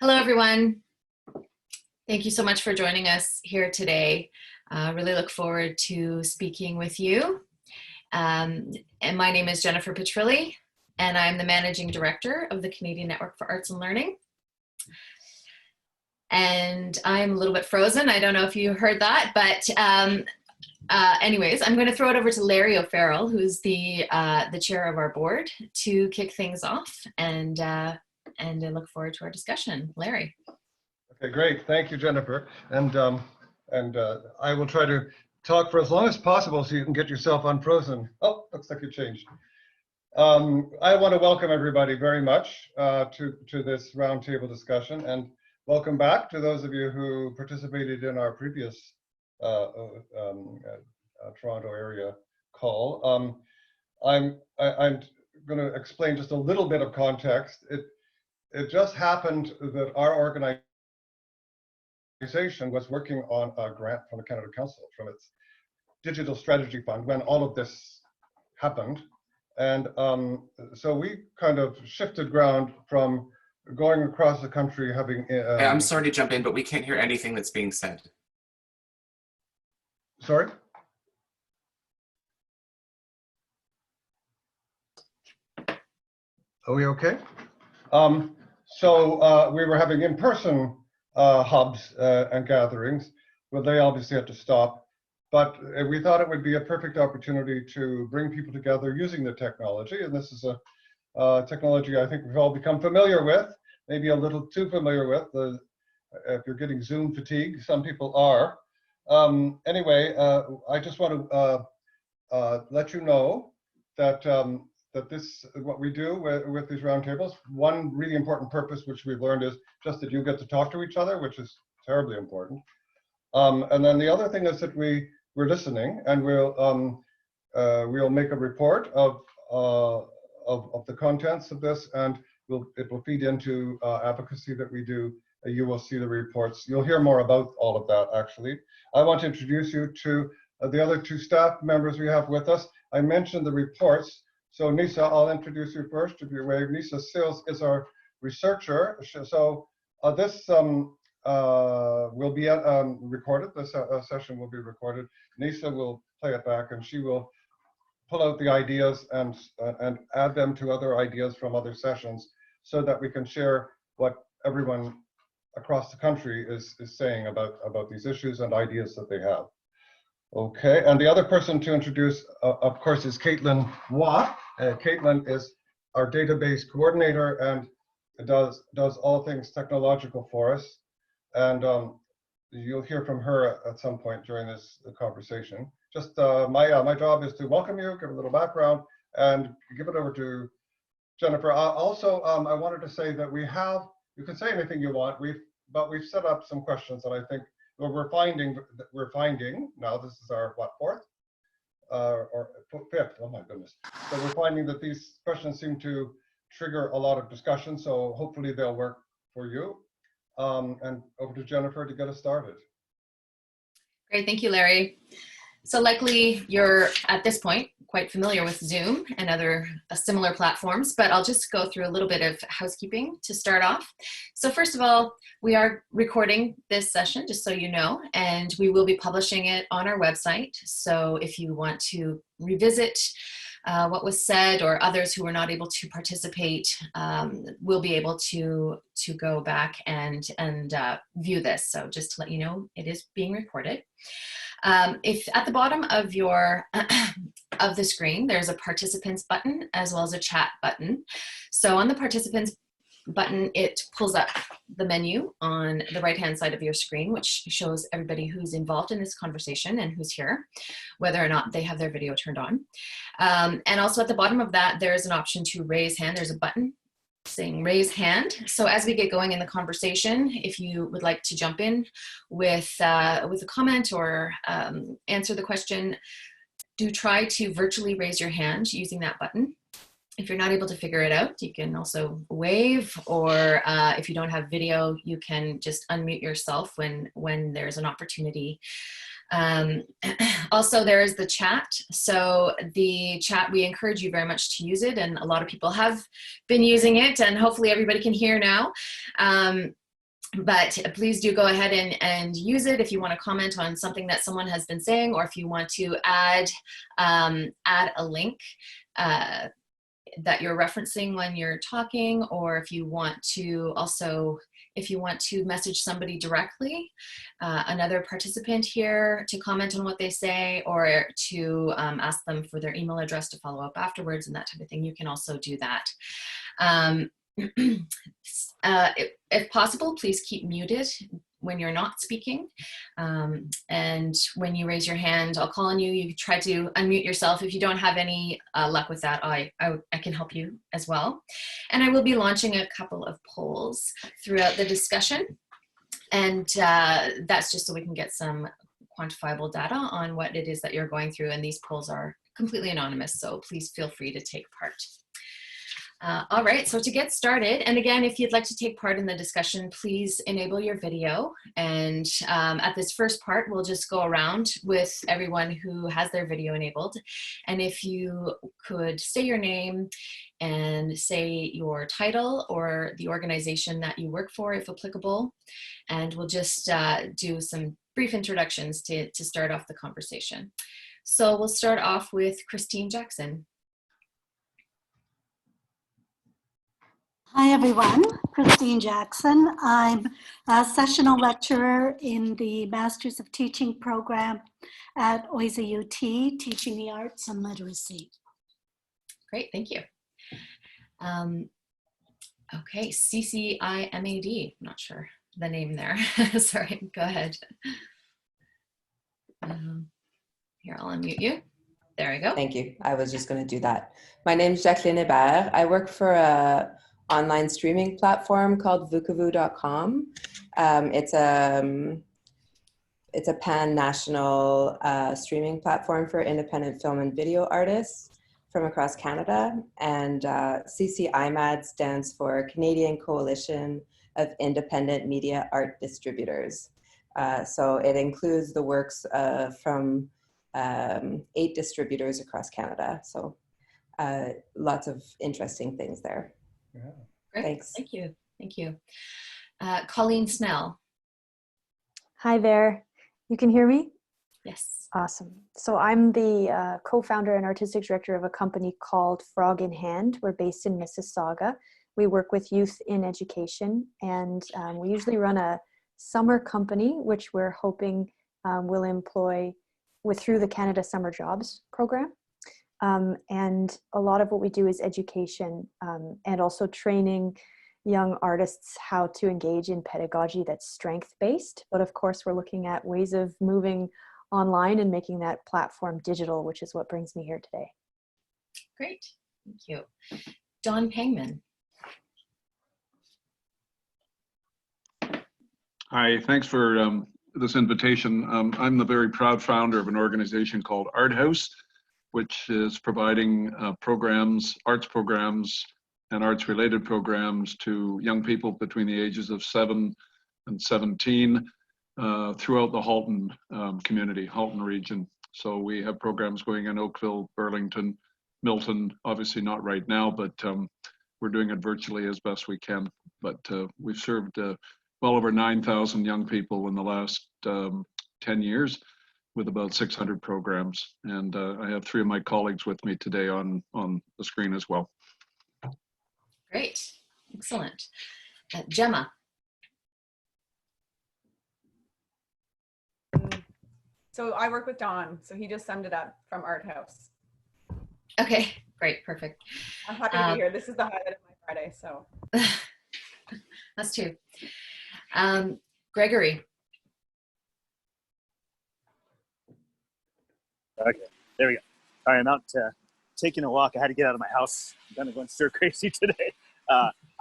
Hello, everyone. Thank you so much for joining us here today. Really look forward to speaking with you. And my name is Jennifer Petrilli, and I'm the Managing Director of the Canadian Network for Arts and Learning. And I'm a little bit frozen. I don't know if you heard that, but anyways, I'm going to throw it over to Larry O'Farrell, who's the chair of our board, to kick things off, and I look forward to our discussion. Larry. Okay, great. Thank you, Jennifer. And I will try to talk for as long as possible so you can get yourself unfrozen. Oh, looks like you changed. I want to welcome everybody very much to this roundtable discussion, and welcome back to those of you who participated in our previous Toronto area call. I'm going to explain just a little bit of context. It just happened that our organization was working on a grant from the Canada Council from its Digital Strategy Fund when all of this happened. And so we kind of shifted ground from going across the country having... Hey, I'm sorry to jump in, but we can't hear anything that's being said. Sorry? Are we okay? So we were having in-person hubs and gatherings, but they obviously had to stop. But we thought it would be a perfect opportunity to bring people together using the technology. And this is a technology I think we've all become familiar with, maybe a little too familiar with. If you're getting Zoom fatigue, some people are. Anyway, I just want to let you know that that this, what we do with these roundtables, one really important purpose which we've learned is just that you get to talk to each other, which is terribly important. And then the other thing is that we're listening, and we'll make a report of the contents of this, and it will feed into advocacy that we do. You will see the reports. You'll hear more about all of that, actually. I want to introduce you to the other two staff members we have with us. I mentioned the reports. So Nisa, I'll introduce you first to be aware. Nisa Sills is our researcher. So this will be recorded. This session will be recorded. Nisa will play it back, and she will pull out the ideas and add them to other ideas from other sessions so that we can share what everyone across the country is saying about these issues and ideas that they have. Okay, and the other person to introduce, of course, is Caitlin Watt. Caitlin is our database coordinator and does all things technological for us. And you'll hear from her at some point during this conversation. Just my job is to welcome you, give a little background, and give it over to Jennifer. Also, I wanted to say that you can say anything you want, but we've set up some questions that I think we're finding now. This is our fourth or fifth, oh my goodness. So we're finding that these questions seem to trigger a lot of discussion, so hopefully they'll work for you. And over to Jennifer to get us started. Great, thank you, Larry. So likely you're, at this point, quite familiar with Zoom and other similar platforms, but I'll just go through a little bit of housekeeping to start off. So first of all, we are recording this session, just so you know, and we will be publishing it on our website. So if you want to revisit what was said, or others who were not able to participate will be able to go back and view this. So just to let you know, it is being recorded. If at the bottom of your of the screen, there's a participants button as well as a chat button. So on the participants button, it pulls up the menu on the right-hand side of your screen, which shows everybody who's involved in this conversation and who's here, whether or not they have their video turned on. And also at the bottom of that, there's an option to raise hand. There's a button saying raise hand. So as we get going in the conversation, if you would like to jump in with a comment or answer the question, do try to virtually raise your hand using that button. If you're not able to figure it out, you can also wave, or if you don't have video, you can just unmute yourself when there's an opportunity. Also, there is the chat. So the chat, we encourage you very much to use it, and a lot of people have been using it, and hopefully everybody can hear now. But please do go ahead and use it if you want to comment on something that someone has been saying, or if you want to add a link that you're referencing when you're talking, or if you want to message somebody directly, another participant here, to comment on what they say, or to ask them for their email address to follow up afterwards and that type of thing, you can also do that. If possible, please keep muted when you're not speaking. And when you raise your hand, I'll call on you. You try to unmute yourself. If you don't have any luck with that, I can help you as well. And I will be launching a couple of polls throughout the discussion. And that's just so we can get some quantifiable data on what it is that you're going through. And these polls are completely anonymous, so please feel free to take part. All right, so to get started, and again, if you'd like to take part in the discussion, please enable your video. And at this first part, we'll just go around with everyone who has their video enabled. And if you could say your name and say your title or the organization that you work for, if applicable. And we'll just do some brief introductions to start off the conversation. So we'll start off with Christine Jackson. Hi everyone, Christine Jackson. I'm a sessional lecturer in the Masters of Teaching program at OISA UT, teaching the arts and literacy. Great, thank you. Okay, CCIMAD, I'm not sure the name there. Sorry, go ahead. Here, I'll unmute you. There we go. Thank you. I was just going to do that. My name is Jacqueline Hébert. I work for a online streaming platform called vukavu.com. It's a pan-national streaming platform for independent film and video artists from across Canada. And CCIMAD stands for Canadian Coalition of Independent Media Art Distributors. So it includes the works from 8 distributors across Canada. So lots of interesting things there. Yeah. Great. Thanks. Thank you. Thank you. Colleen Snell. Hi there. You can hear me? Yes. Awesome. So I'm the co-founder and artistic director of a company called Frog in Hand. We're based in Mississauga. We work with youth in education, and we usually run a summer company, which we're hoping will employ through the Canada Summer Jobs program. And a lot of what we do is education and also training young artists how to engage in pedagogy that's strength-based. But of course, we're looking at ways of moving online and making that platform digital, which is what brings me here today. Great. Thank you. Don Pangman. Hi, thanks for this invitation. I'm the very proud founder of an organization called Art House, which is providing programs, arts programs, and arts-related programs to young people between the ages of 7 and 17 throughout the Halton community, Halton region. So we have programs going in Oakville, Burlington, Milton, obviously not right now, but we're doing it virtually as best we can. But we've served well over 9,000 young people in the last 10 years with about 600 programs. And I have 3 of my colleagues with me today on the screen as well. Great. Excellent. Gemma. So I work with Don, so he just summed it up from Art House. Okay, great, perfect. I'm happy to be here. This is the highlight of my Friday, so. Us too. Gregory. Okay, there we go. All right, I'm out taking a walk. I had to get out of my house. I'm kind of going stir crazy today.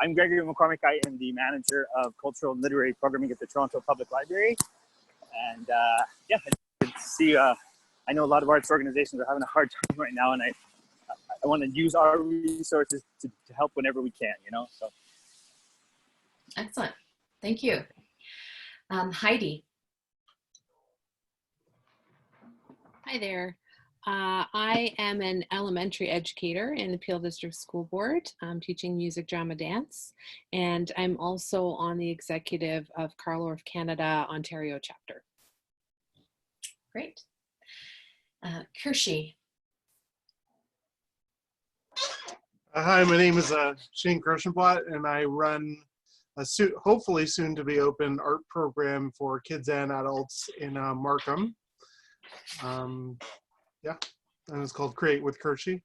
I'm Gregory McCormick. I am the manager of cultural and literary programming at the Toronto Public Library. And yeah, I see, I know a lot of arts organizations are having a hard time right now, and I want to use our resources to help whenever we can, you know, so. Excellent, thank you. Heidi. Hi there. I am an elementary educator in the Peel District School Board. I'm teaching music, drama, dance, and I'm also on the executive of Carlo of Canada, Ontario chapter. Great. Kershi. Hi, my name is Shane Kirschenblatt, and I run a hopefully soon to be open art program for kids and adults in Markham. Yeah, and it's called Create with Kershi,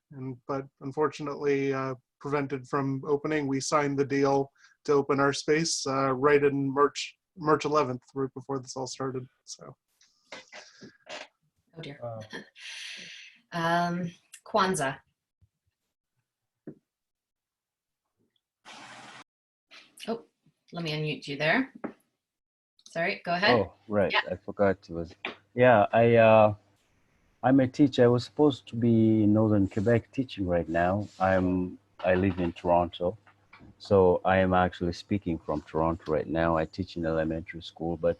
but unfortunately prevented from opening. We signed the deal to open our space right in March 11th, right before this all started. So. Oh dear. Kwanzaa. Oh, let me unmute you there. Sorry, go ahead. Oh, right. Yeah. I forgot it was. Yeah, I'm a teacher. I was supposed to be in Northern Quebec teaching right now. I live in Toronto, so I am actually speaking from Toronto right now. I teach in elementary school, but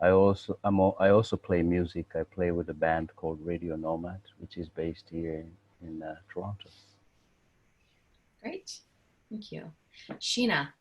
I also play music. I play with a band called Radio Nomad, which is based here in Toronto. Great, thank you. Sheena.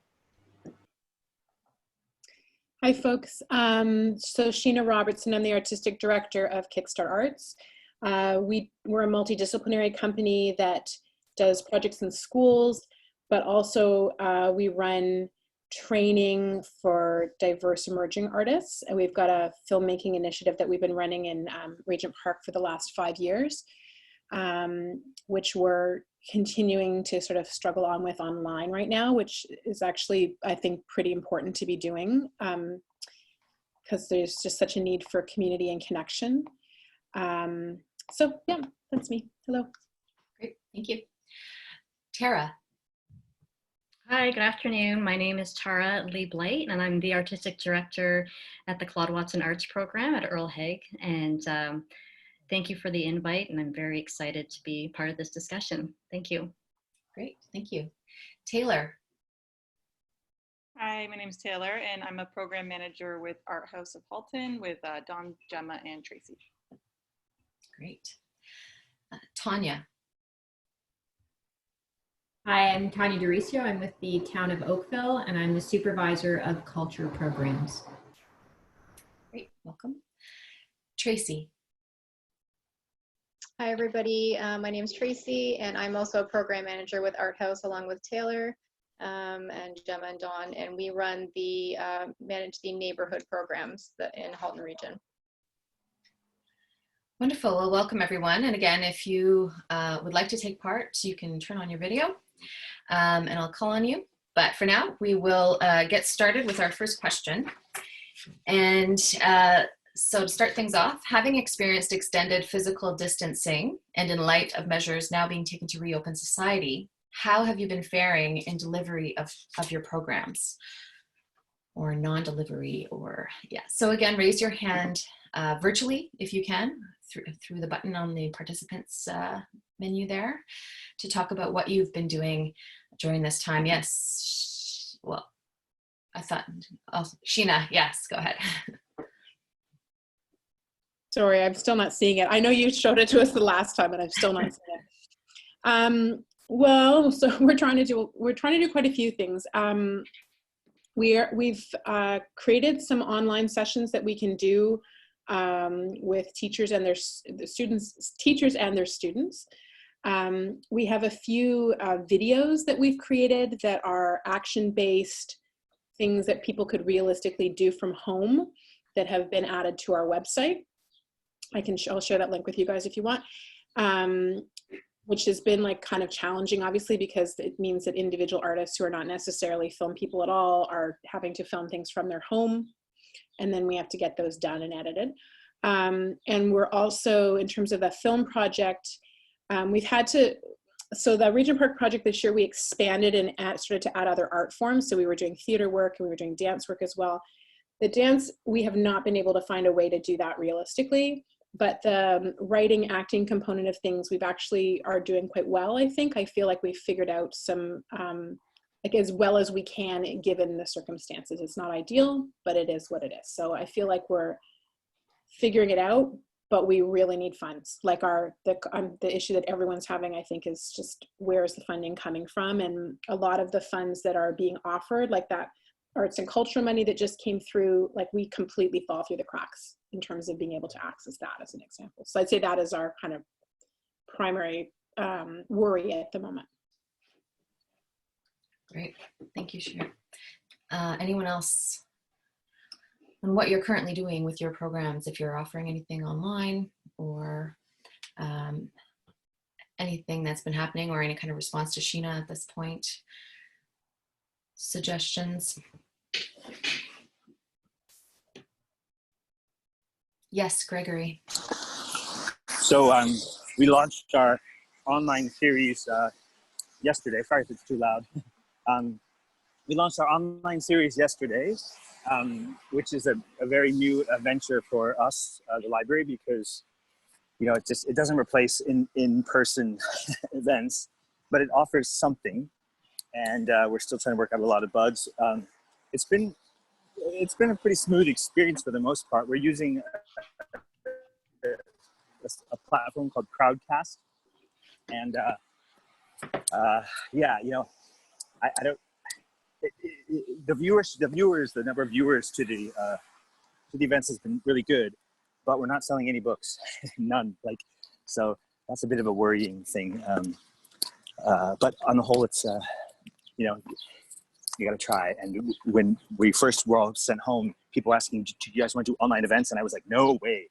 Hi, folks. So Sheena Robertson, I'm the artistic director of Kickstart Arts. We're a multidisciplinary company that does projects in schools, but also we run training for diverse emerging artists. And we've got a filmmaking initiative that we've been running in Regent Park for the last 5 years, which we're continuing to sort of struggle on with online right now, which is actually, I think, pretty important to be doing because there's just such a need for community and connection. So yeah, that's me. Hello. Great, thank you. Tara. Hi, good afternoon. My name is Tara Lee Blight, and I'm the artistic director at the Claude Watson Arts Program at Earl Haig. And thank you for the invite, and I'm very excited to be part of this discussion. Thank you. Great, thank you. Taylor. Hi, my name is Taylor, and I'm a program manager with Art House of Halton with Dawn, Gemma, and Tracy. Great. Tonia. Hi, I'm Tonia DeRicio. I'm with the Town of Oakville, and I'm the supervisor of culture programs. Great, welcome. Tracy. Hi, everybody. My name is Tracy, and I'm also a program manager with Art House along with Taylor and Gemma and Dawn, and we run the manage the neighborhood programs in Halton region. Wonderful. Well, welcome everyone. And again, if you would like to take part, you can turn on your video and I'll call on you. But for now, we will get started with our first question. And so to start things off, having experienced extended physical distancing and in light of measures now being taken to reopen society, how have you been faring in delivery of your programs or non-delivery or, yeah. So again, raise your hand virtually if you can through the button on the participants menu there to talk about what you've been doing during this time. Yes, well, I thought, oh, Sheena, yes, go ahead. Sorry, I'm still not seeing it. I know you showed it to us the last time, and I'm still not seeing it. Well, so we're trying to do quite a few things. We've created some online sessions that we can do with teachers and their students. We have a few videos that we've created that are action-based things that people could realistically do from home that have been added to our website. I'll share that link with you guys if you want, which has been like kind of challenging, obviously, because it means that individual artists who are not necessarily film people at all are having to film things from their home. And then we have to get those done and edited. And we're also, in terms of the film project, we've had to, so the Regent Park project this year, we expanded and started to add other art forms. So we were doing theater work and we were doing dance work as well. The dance, we have not been able to find a way to do that realistically, but the writing, acting component of things, we've actually are doing quite well, I think. I feel like we've figured out some, like as well as we can given the circumstances. It's not ideal, but it is what it is. So I feel like we're figuring it out, but we really need funds. Like the issue that everyone's having, I think, is just where's the funding coming from? And a lot of the funds that are being offered, like that arts and culture money that just came through, like we completely fall through the cracks in terms of being able to access that as an example. So I'd say that is our kind of primary worry at the moment. Great, thank you, Sharon. Anyone else on what you're currently doing with your programs, if you're offering anything online or anything that's been happening or any kind of response to Sheena at this point? Suggestions? Yes, Gregory. So we launched our online series yesterday. Sorry if it's too loud. We launched our online series yesterday, which is a very new adventure for us, the library, because it doesn't replace in-person events, but it offers something, and we're still trying to work out a lot of bugs. It's been a pretty smooth experience for the most part. We're using a platform called Crowdcast, and yeah, I don't. The number of viewers to the events has been really good, but we're not selling any books, none. So that's a bit of a worrying thing. But on the whole, it's you got to try. And when we first were all sent home, people asking, "Do you guys want to do online events?" And I was like, "No way."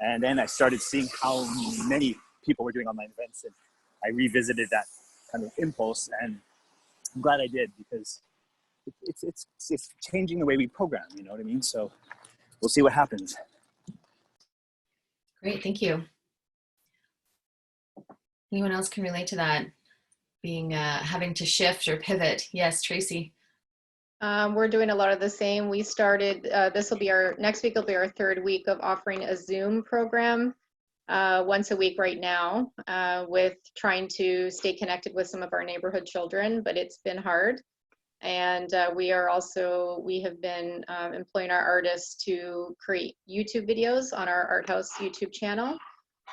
And then I started seeing how many people were doing online events, and I revisited that kind of impulse, and I'm glad I did, because it's changing the way we program, you know what I mean? So we'll see what happens. Great, thank you. Anyone else can relate to that, being having to shift or pivot? Yes, Tracey. We're doing a lot of the same. We started, next week will be our third week of offering a Zoom program once a week right now, with trying to stay connected with some of our neighborhood children, but it's been hard. And we have been employing our artists to create YouTube videos on our Art House YouTube channel,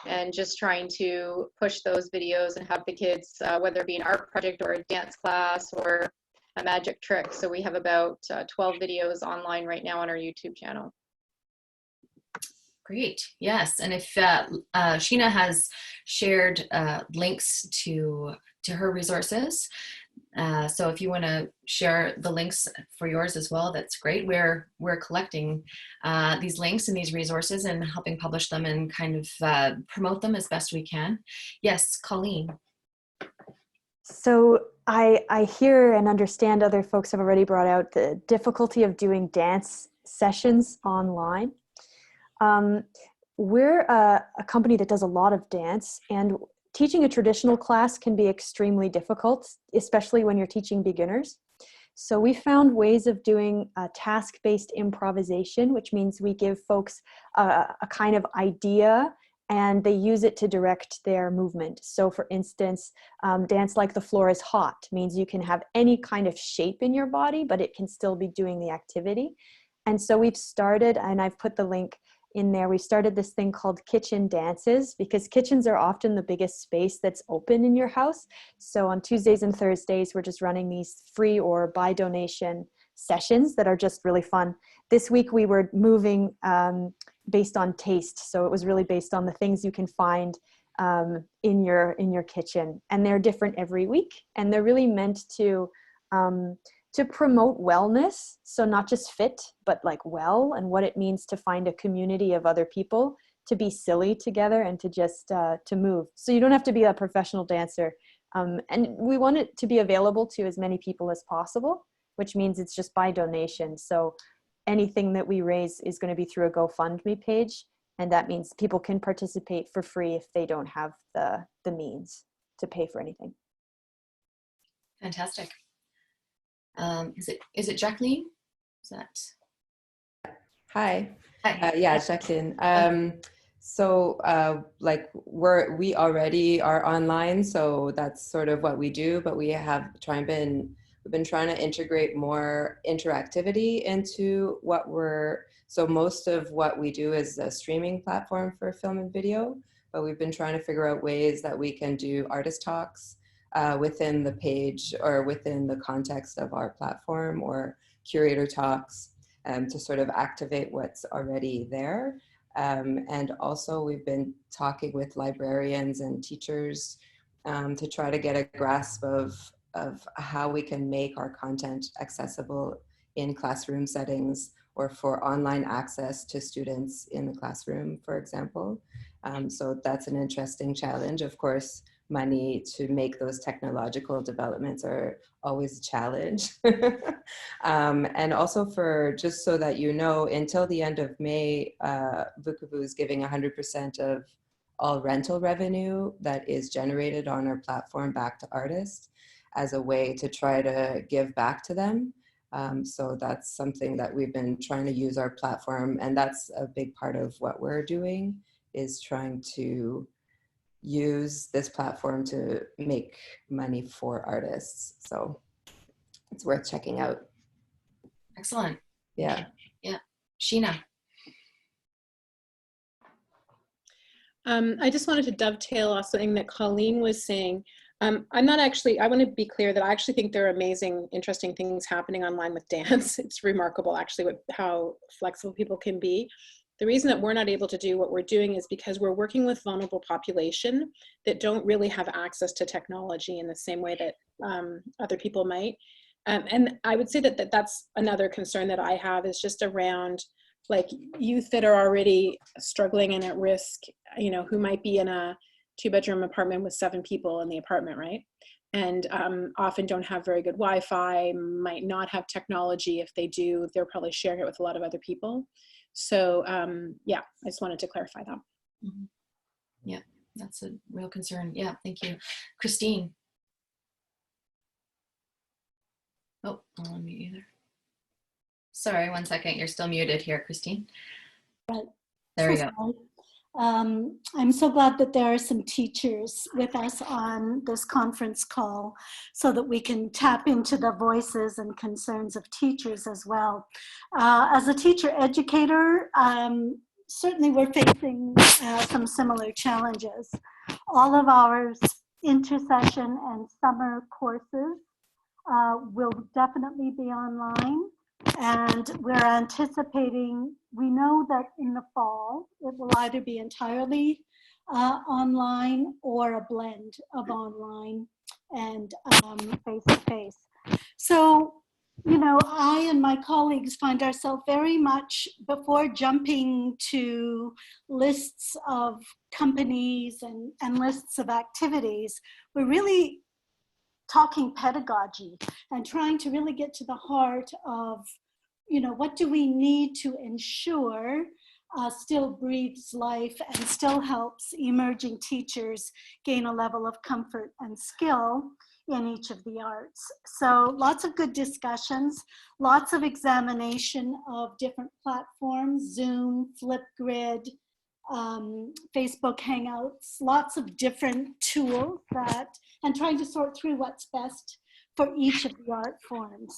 and just trying to push those videos and have the kids, whether it be an art project or a dance class or a magic trick. So we have about 12 videos online right now on our YouTube channel. Great, yes. And if Sheena has shared links to her resources, so if you want to share the links for yours as well, that's great. We're collecting these links and these resources and helping publish them and kind of promote them as best we can. Yes, Colleen. So I hear and understand other folks have already brought out the difficulty of doing dance sessions online. We're a company that does a lot of dance, and teaching a traditional class can be extremely difficult, especially when you're teaching beginners. So we found ways of doing task-based improvisation, which means we give folks a kind of idea and they use it to direct their movement. So for instance, dance like the floor is hot means you can have any kind of shape in your body, but it can still be doing the activity. And so we've started, and I've put the link in there, we started this thing called kitchen dances, because kitchens are often the biggest space that's open in your house. So on Tuesdays and Thursdays, we're just running these free or by donation sessions that are just really fun. This week we were moving based on taste. So it was really based on the things you can find in your kitchen, and they're different every week, and they're really meant to promote wellness. So not just fit, but like well, and what it means to find a community of other people, to be silly together, and to just to move. So you don't have to be a professional dancer. And we want it to be available to as many people as possible, which means it's just by donation. So anything that we raise is going to be through a GoFundMe page. And that means people can participate for free if they don't have the means to pay for anything. Fantastic. Is it Jacqueline? Is that? Hi. Hi. Yeah, Jacqueline. So like we already are online, so that's sort of what we do, but we've been trying to integrate more interactivity into what we're So most of what we do is a streaming platform for film and video, but we've been trying to figure out ways that we can do artist talks within the page or within the context of our platform, or curator talks to sort of activate what's already there. And also we've been talking with librarians and teachers to try to get a grasp of how we can make our content accessible in classroom settings, or for online access to students in the classroom, for example. So that's an interesting challenge. Of course, money to make those technological developments are always a challenge. And also, for just so that you know, until the end of May, Vukavu is giving 100% of all rental revenue that is generated on our platform back to artists as a way to try to give back to them. So that's something that we've been trying to use our platform, and that's a big part of what we're doing, is trying to use this platform to make money for artists. So it's worth checking out. Excellent. Yeah. Yeah. Sheena. I just wanted to dovetail off something that Colleen was saying. I'm not actually, I want to be clear that I actually think there are amazing, interesting things happening online with dance. It's remarkable actually how flexible people can be. The reason that we're not able to do what we're doing is because we're working with vulnerable population that don't really have access to technology in the same way that other people might. And I would say that that's another concern that I have, is just around like youth that are already struggling and at risk, you know, who might be in a 2-bedroom apartment with 7 people in the apartment, right? And often don't have very good Wi-Fi, might not have technology. If they do, they're probably sharing it with a lot of other people. So yeah, I just wanted to clarify that. Mm-hmm. Yeah, that's a real concern. Yeah, thank you. Christine. Oh, I'll unmute you there. Sorry, 1 second. You're still muted here, Christine. Right. There we So go. sorry. I'm so glad that there are some teachers with us on this conference call so that we can tap into the voices and concerns of teachers as well. As a teacher educator, certainly we're facing some similar challenges. All of our intersession and summer courses will definitely be online. And we're anticipating, we know that in the fall, it will either be entirely online or a blend of online and face-to-face. So, you know, I and my colleagues find ourselves very much, before jumping to lists of companies and lists of activities, we're really talking pedagogy and trying to really get to the heart of, you know, what do we need to ensure still breathes life and still helps emerging teachers gain a level of comfort and skill in each of the arts. So lots of good discussions, lots of examination of different platforms, Zoom, Flipgrid, Facebook Hangouts, lots of different tools that, and trying to sort through what's best for each of the art forms.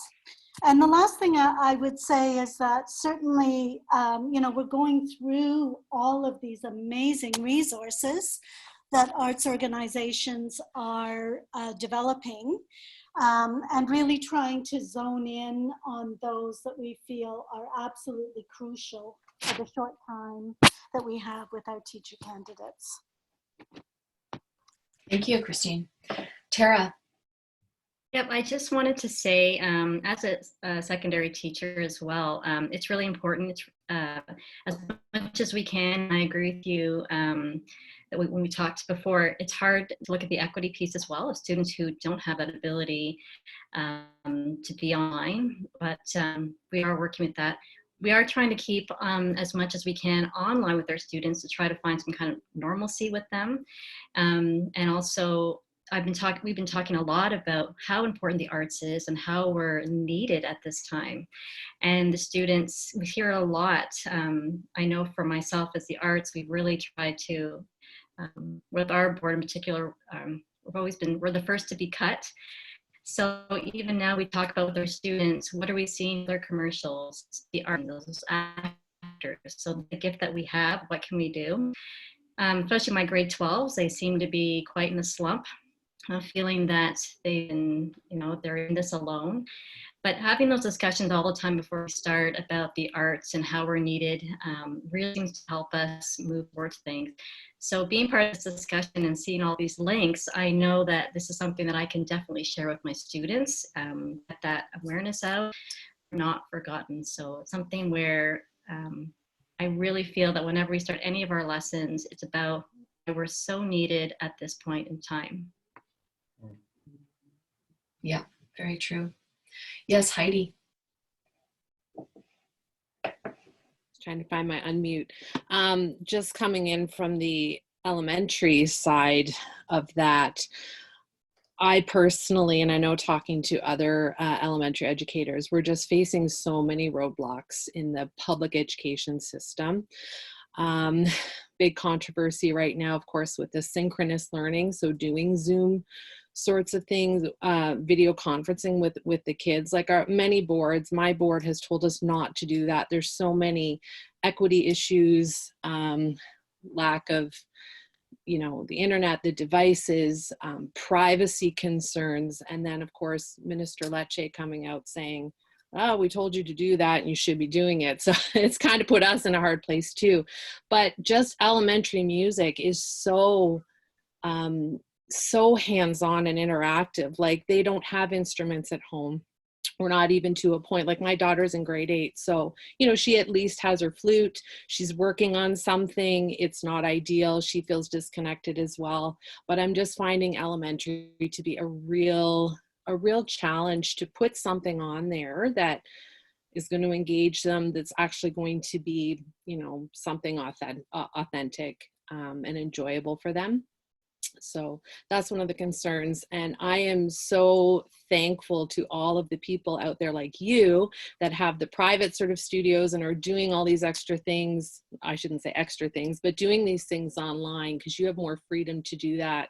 And the last thing I would say is that certainly, you know, we're going through all of these amazing resources that arts organizations are developing, and really trying to zone in on those that we feel are absolutely crucial for the short time that we have with our teacher candidates. Thank you, Christine. Tara. Yep, I just wanted to say, as a secondary teacher as well, it's really important as much as we can. I agree with you that when we talked before, it's hard to look at the equity piece as well of students who don't have that ability to be online, but we are working with that. We are trying to keep as much as we can online with our students to try to find some kind of normalcy with them. And also, we've been talking a lot about how important the arts is and how we're needed at this time. And the students, we hear a lot. I know for myself as the arts, we've really tried to, with our board in particular, we're the first to be cut. So even now we talk about with our students, what are we seeing in their commercials, the art, those directors. So the gift that we have, what can we do? Especially my grade 12s, they seem to be quite in a slump, feeling that they're in this alone. But having those discussions all the time before we start about the arts and how we're needed really seems to help us move towards things. So being part of this discussion and seeing all these links, I know that this is something that I can definitely share with my students, get that awareness out, not forgotten. So it's something where I really feel that whenever we start any of our lessons, it's about that we're so needed at this point in time. Yeah, very true. Yes, Heidi. Trying to find my unmute. Just coming in from the elementary side of that, I personally, and I know talking to other elementary educators, we're just facing so many roadblocks in the public education system. Big controversy right now, of course, with the synchronous learning. So doing Zoom sorts of things, video conferencing with the kids, like many boards, my board has told us not to do that. There's so many equity issues, lack of, the internet, the devices, privacy concerns. And then of course, Minister Lecce coming out saying, oh, we told you to do that and you should be doing it. So it's kind of put us in a hard place too. But just elementary music is so hands-on and interactive. Like they don't have instruments at home. We're not even to a point, like my daughter's in grade 8. So, she at least has her flute. She's working on something. It's not ideal. She feels disconnected as well. But I'm just finding elementary to be a real challenge to put something on there that is going to engage them, that's actually going to be, something authentic and enjoyable for them. So that's one of the concerns. And I am so thankful to all of the people out there like you that have the private sort of studios and are doing all these extra things. I shouldn't say extra things, but doing these things online because you have more freedom to do that.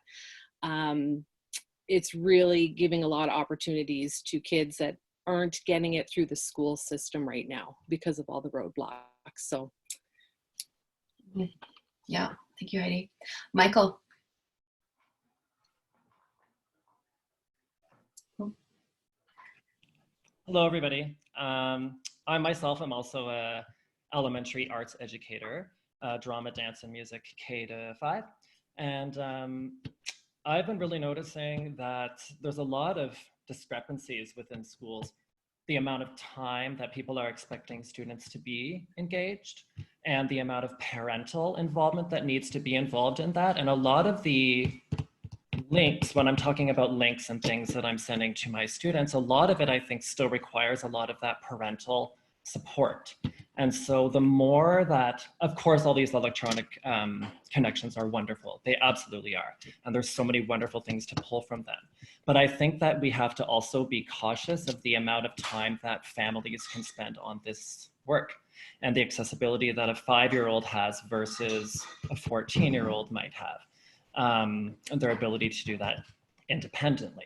It's really giving a lot of opportunities to kids that aren't getting it through the school system right now because of all the roadblocks. So. Yeah, thank you, Heidi. Michael. Hello, everybody. I myself am also a elementary arts educator, drama, dance, and music K-5. And I've been really noticing that there's a lot of discrepancies within schools, the amount of time that people are expecting students to be engaged and the amount of parental involvement that needs to be involved in that. And a lot of the links, when I'm talking about links and things that I'm sending to my students, a lot of it I think still requires a lot of that parental support. And so the more that, of course, all these electronic connections are wonderful. They absolutely are. And there's so many wonderful things to pull from them. But I think that we have to also be cautious of the amount of time that families can spend on this work and the accessibility that a 5-year-old has versus a 14-year-old might have. And their ability to do that independently.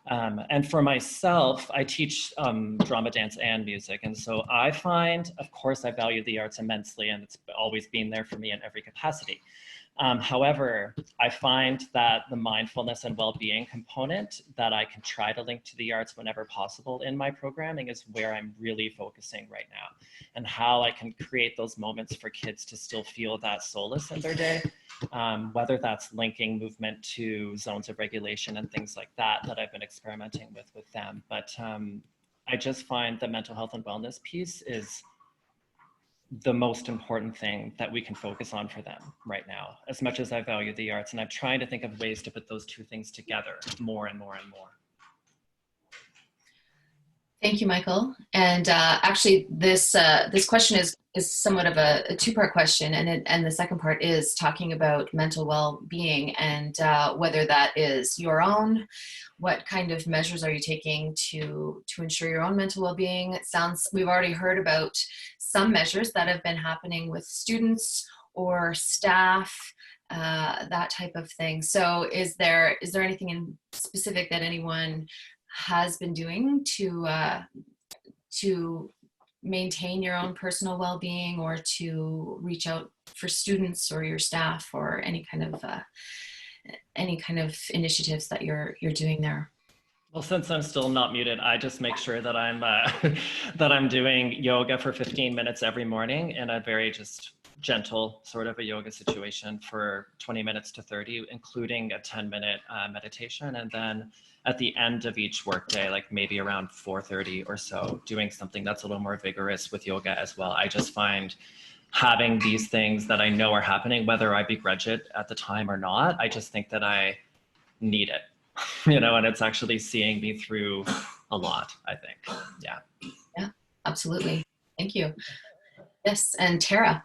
And for myself, I teach drama, dance, and music. And so I find, of course, I value the arts immensely, and it's always been there for me in every capacity. However, I find that the mindfulness and well-being component that I can try to link to the arts whenever possible in my programming is where I'm really focusing right now, and how I can create those moments for kids to still feel that solace in their day, whether that's linking movement to zones of regulation and things like that I've been experimenting with them. But I just find the mental health and wellness piece is the most important thing that we can focus on for them right now, as much as I value the arts. And I'm trying to think of ways to put those two things together more and more and more. Thank you, Michael. And actually, this question is somewhat of a two-part question, and the second part is talking about mental well-being and whether that is your own. What kind of measures are you taking to ensure your own mental well-being? It sounds we've already heard about some measures that have been happening with students or staff, that type of thing. So, is there anything in specific that anyone has been doing to maintain your own personal well-being or to reach out for students or your staff or any kind of initiatives that you're doing there? Well, since I'm still not muted, I just make sure that I'm that I'm doing yoga for 15 minutes every morning in a very just gentle sort of a yoga situation for 20 minutes to 30, including a 10-minute meditation. And then at the end of each workday, like maybe around 4:30 or so, doing something that's a little more vigorous with yoga as well. I just find having these things that I know are happening, whether I begrudge it at the time or not, I just think that I need it. You know, and it's actually seeing me through a lot, I think. Yeah. Yeah, absolutely. Thank you. Yes, and Tara.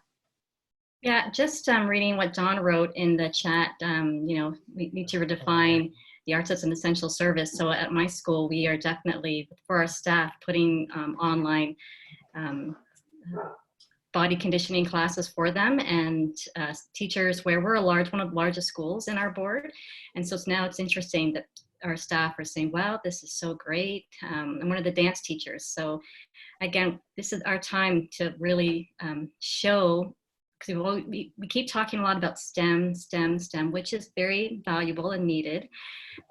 Yeah, just reading what Don wrote in the chat, you know, we need to redefine the arts as an essential service. So at my school, we are definitely, for our staff, putting online body conditioning classes for them, and teachers, where we're one of the largest schools in our board. And so now it's interesting that our staff are saying, wow, this is so great. I'm one of the dance teachers. So again, this is our time to really show, because we keep talking a lot about STEM, which is very valuable and needed.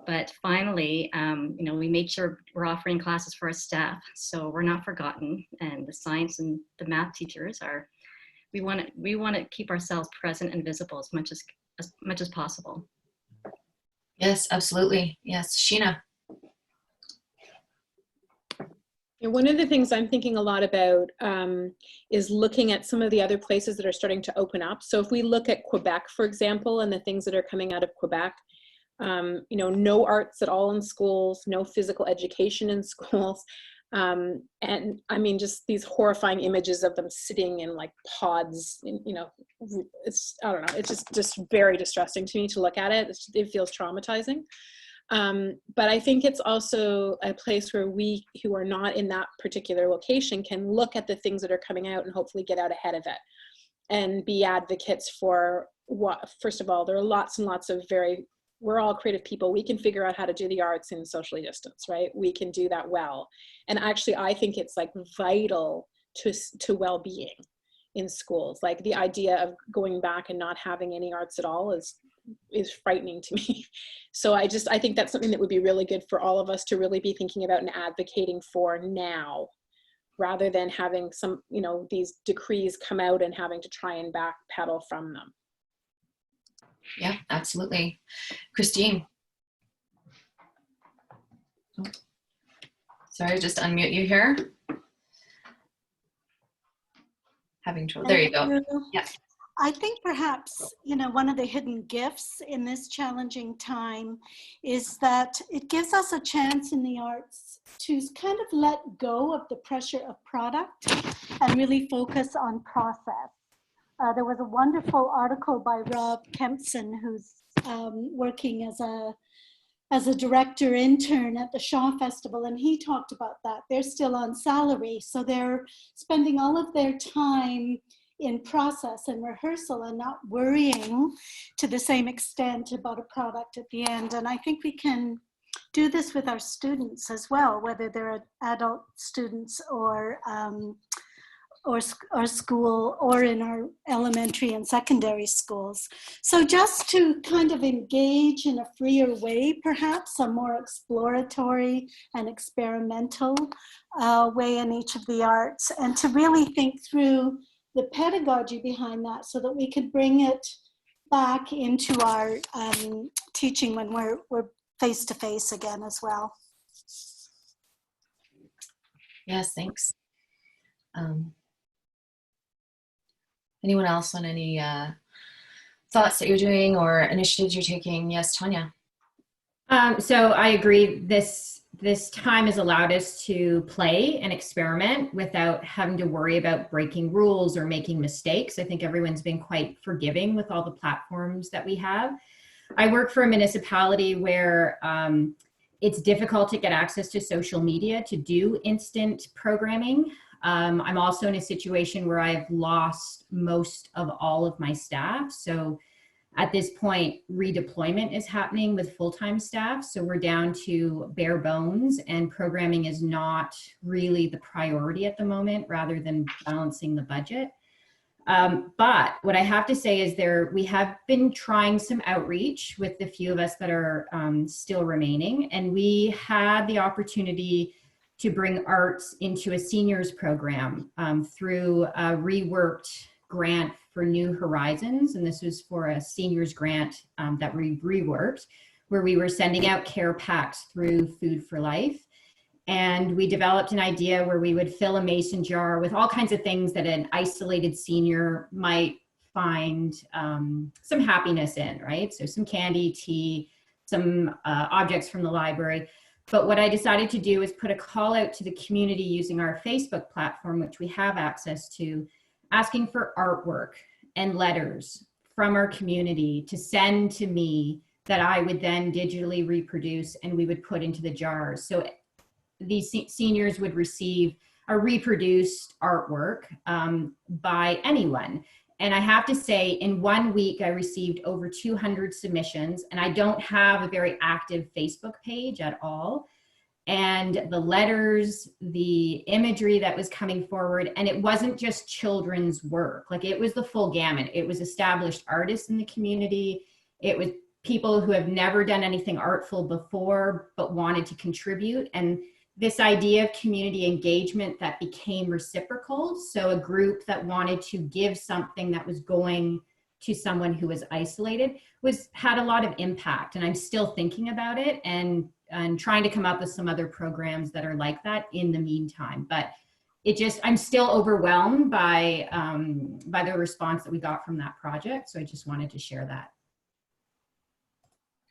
But finally, you know, we made sure we're offering classes for our staff, so we're not forgotten. And the science and the math teachers are, we want to keep ourselves present and visible as much as possible. Yes, absolutely. Yes, Sheena. And one of the things I'm thinking a lot about is looking at some of the other places that are starting to open up. So if we look at Quebec, for example, and the things that are coming out of Quebec, you know, no arts at all in schools, no physical education in schools. And I mean, just these horrifying images of them sitting in like pods, you know, it's, I don't know, it's just very distressing to me to look at it. It feels traumatizing. But I think it's also a place where we who are not in that particular location can look at the things that are coming out and hopefully get out ahead of it and be advocates for what, first of all, there are lots and lots of we're all creative people. We can figure out how to do the arts in socially distance, right? We can do that well. And actually, I think it's like vital to well-being in schools. Like the idea of going back and not having any arts at all is frightening to me. So I think that's something that would be really good for all of us to really be thinking about and advocating for now, rather than having some, you know, these decrees come out and having to try and backpedal from them. Yeah, absolutely. Christine. Oh, sorry, just unmute you here. Having trouble. There you go. Yeah. I think perhaps, you know, one of the hidden gifts in this challenging time is that it gives us a chance in the arts to kind of let go of the pressure of product and really focus on process. There was a wonderful article by Rob Kempson, who's working as a director intern at the Shaw Festival, and he talked about that. They're still on salary, so they're spending all of their time in process and rehearsal and not worrying to the same extent about a product at the end. And I think we can do this with our students as well, whether they're adult students or school or in our elementary and secondary schools. So just to kind of engage in a freer way, perhaps a more exploratory and experimental way in each of the arts, and to really think through the pedagogy behind that so that we could bring it back into our teaching when we're face-to-face again as well. Yes, thanks. Anyone else on any thoughts that you're doing or initiatives you're taking? Yes, Tonia. So I agree. This time has allowed us to play and experiment without having to worry about breaking rules or making mistakes. I think everyone's been quite forgiving with all the platforms that we have. I work for a municipality where it's difficult to get access to social media to do instant programming. I'm also in a situation where I've lost most of all of my staff. So At this point, redeployment is happening with full-time staff. So we're down to bare bones, and programming is not really the priority at the moment, rather than balancing the budget. But what I have to say is we have been trying some outreach with the few of us that are still remaining. And we had the opportunity to bring arts into a seniors program through a reworked grant for New Horizons. And this was for a seniors grant that we reworked, where we were sending out care packs through Food for Life. And we developed an idea where we would fill a mason jar with all kinds of things that an isolated senior might find some happiness in, right? So some candy, tea, some objects from the library. But what I decided to do is put a call out to the community using our Facebook platform, which we have access to, asking for artwork and letters from our community to send to me that I would then digitally reproduce and we would put into the jars. So these seniors would receive a reproduced artwork by anyone. And I have to say, in 1 week, I received over 200 submissions, and I don't have a very active Facebook page at all. And the letters, the imagery that was coming forward, and it wasn't just children's work, like it was the full gamut. It was established artists in the community. It was people who have never done anything artful before, but wanted to contribute. And this idea of community engagement that became reciprocal. So a group that wanted to give something that was going to someone who was isolated had a lot of impact. And I'm still thinking about it and trying to come up with some other programs that are like that in the meantime. But I'm still overwhelmed by the response that we got from that project. So I just wanted to share that.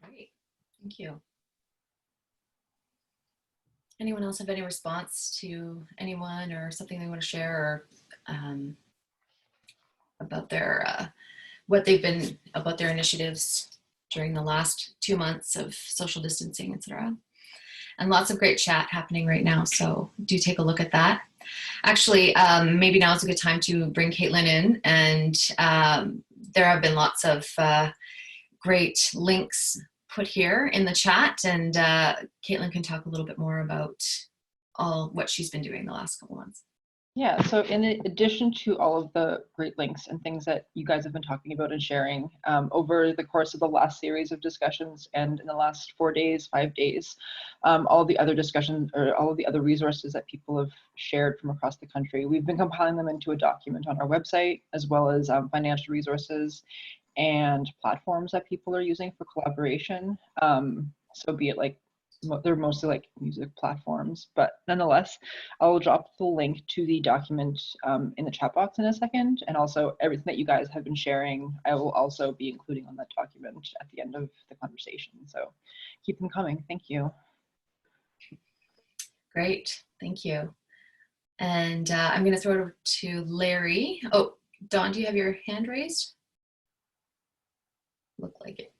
Great, thank you. Anyone else have any response to anyone or something they want to share, or about their about their initiatives during the last 2 months of social distancing, etc. And lots of great chat happening right now, so do take a look at that. Actually, maybe now is a good time to bring Caitlin in, and there have been lots of great links put here in the chat, and Caitlin can talk a little bit more about what she's been doing the last couple months. Yeah, so in addition to all of the great links and things that you guys have been talking about and sharing over the course of the last series of discussions and in the last 5 days, all the other discussions or all of the other resources that people have shared from across the country, we've been compiling them into a document on our website, as well as financial resources and platforms that people are using for collaboration. So be it like, they're mostly like music platforms, but nonetheless, I'll drop the link to the document in the chat box in a second. And also everything that you guys have been sharing, I will also be including on that document at the end of the conversation. So keep them coming. Thank you. Great, thank you. And I'm going to throw it over to Larry. Oh, Dawn, do you have your hand raised? Look like it.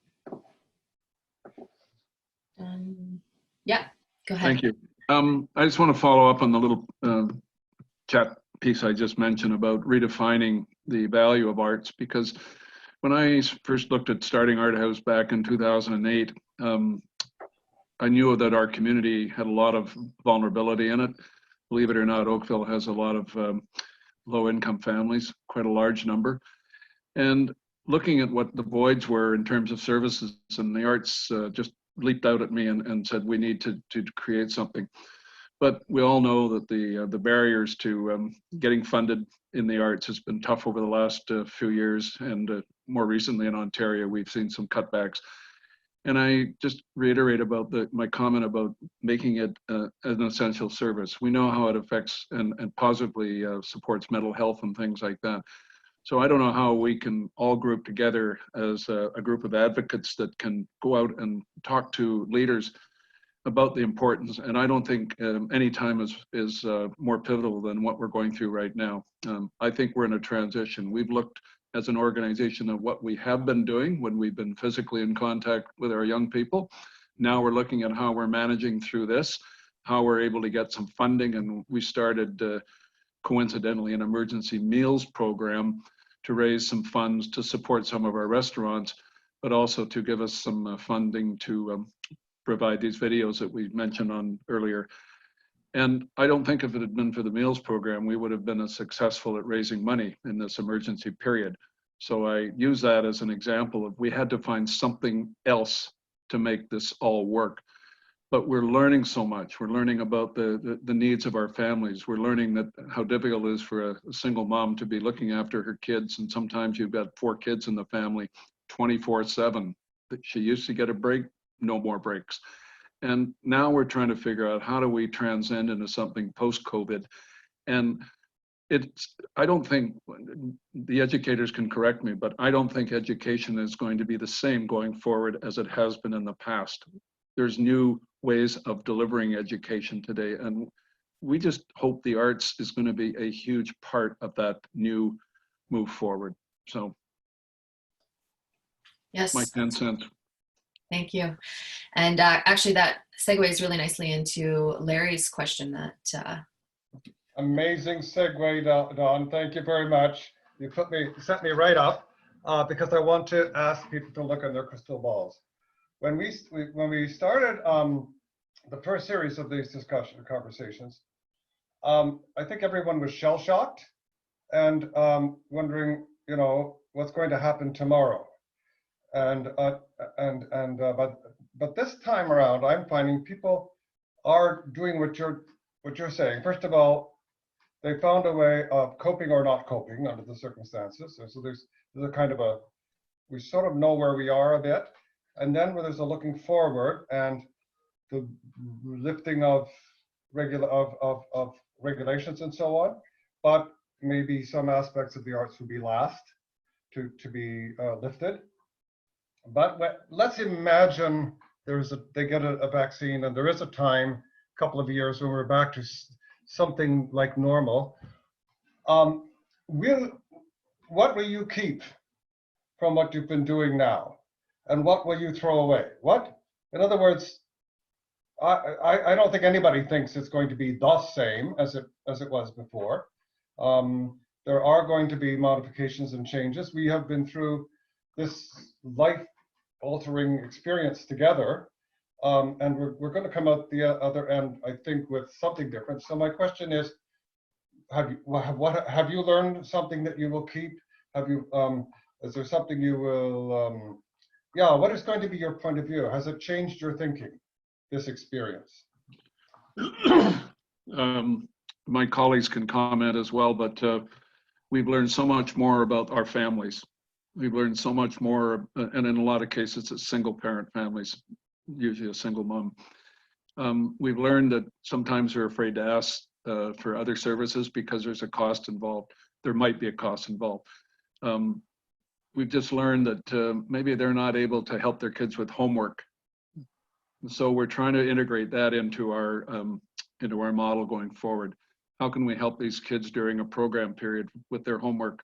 Yeah, go ahead. Thank you. I just want to follow up on the little chat piece I just mentioned about redefining the value of arts, because when I first looked at starting Art House back in 2008, I knew that our community had a lot of vulnerability in it. Believe it or not, Oakville has a lot of low-income families, quite a large number. And looking at what the voids were in terms of services, and the arts just leaped out at me and said, we need to create something. But we all know that the barriers to getting funded in the arts has been tough over the last few years, and more recently in Ontario, we've seen some cutbacks. And I just reiterate about my comment about making it an essential service. We know how it affects and positively supports mental health and things like that. So I don't know how we can all group together as a group of advocates that can go out and talk to leaders about the importance. And I don't think any time is more pivotal than what we're going through right now. I think we're in a transition. We've looked as an organization at what we have been doing when we've been physically in contact with our young people. Now we're looking at how we're managing through this, how we're able to get some funding. And we started coincidentally an emergency meals program to raise some funds to support some of our restaurants but also to give us some funding to provide these videos that we mentioned on earlier. And I don't think if it had been for the meals program, we would have been as successful at raising money in this emergency period. So I use that as an example of we had to find something else to make this all work. But we're learning so much. We're learning about the needs of our families. We're learning that how difficult it is for a single mom to be looking after her kids. And sometimes you've got 4 kids in the family 24/7. She used to get a break, no more breaks. And now we're trying to figure out how do we transcend into something post-COVID. And I don't think, the educators can correct me, but I don't think education is going to be the same going forward as it has been in the past. There's new ways of delivering education today. And we just hope the arts is going to be a huge part of that new move forward. So, yes, my 10 cents. Thank you. And actually that segues really nicely into Larry's question that Amazing segue, Dawn. Thank you very much. You set me right up because I want to ask people to look in their crystal balls. When we started the first series of these conversations, I think everyone was shell-shocked and wondering, you know, what's going to happen tomorrow. But this time around, I'm finding people are doing what you're saying. First of all, they found a way of coping or not coping under the circumstances. So there's a kind of we sort of know where we are a bit, and then where there's a looking forward and the lifting of regulations and so on. But maybe some aspects of the arts will be last to be lifted. But let's imagine they get a vaccine and there is a time, a couple of years, when we're back to something like normal. What will you keep from what you've been doing now? And what will you throw away? In other words, I don't think anybody thinks it's going to be the same as it was before. There are going to be modifications and changes. We have been through this life-altering experience together, and we're going to come out the other end, I think, with something different. So my question is, have you learned something that you will keep? Is there something you will? What is going to be your point of view? Has it changed your thinking, this experience? My colleagues can comment as well, but we've learned so much more about our families. We've learned so much more, and in a lot of cases, it's single parent families, usually a single mom. We've learned that sometimes we're afraid to ask for other services because there's a cost involved. There might be a cost involved. We've just learned that maybe they're not able to help their kids with homework. So we're trying to integrate that into our model going forward. How can we help these kids during a program period with their homework?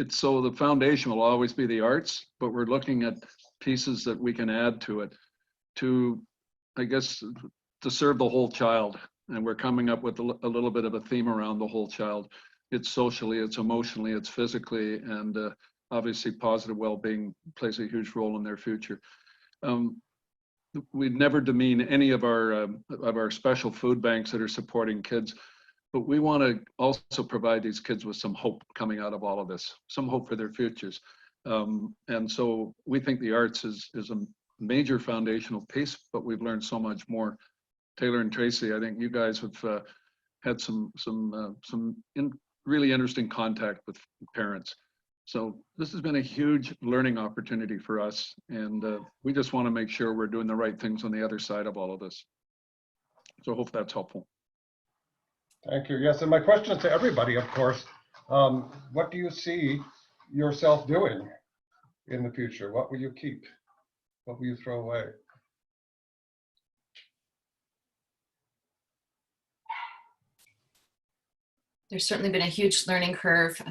So the foundation will always be the arts, but we're looking at pieces that we can add to it to, I guess, to serve the whole child. And we're coming up with a little bit of a theme around the whole child. It's socially, it's emotionally, it's physically, and obviously positive well-being plays a huge role in their future. We'd never demean any of our special food banks that are supporting kids, but we want to also provide these kids with some hope coming out of all of this, some hope for their futures. And so we think the arts is a major foundational piece, but we've learned so much more. Taylor and Tracey, I think you guys have had some really interesting contact with parents. So this has been a huge learning opportunity for us, and we just want to make sure we're doing the right things on the other side of all of this. So I hope that's helpful. Thank you. Yes, and my question is to everybody, of course. What do you see yourself doing in the future? What will you keep? What will you throw away? There's certainly been a huge learning curve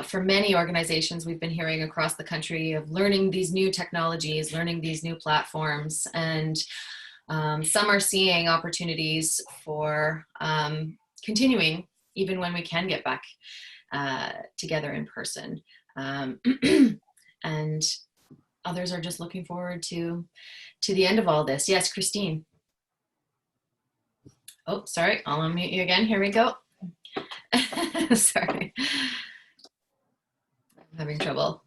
for many organizations. We've been hearing across the country of learning these new technologies, learning these new platforms, and some are seeing opportunities for continuing even when we can get back together in person. And others are just looking forward to the end of all this. Yes, Christine. Oh, sorry, I'll unmute you again. Here we go. Sorry, I'm having trouble.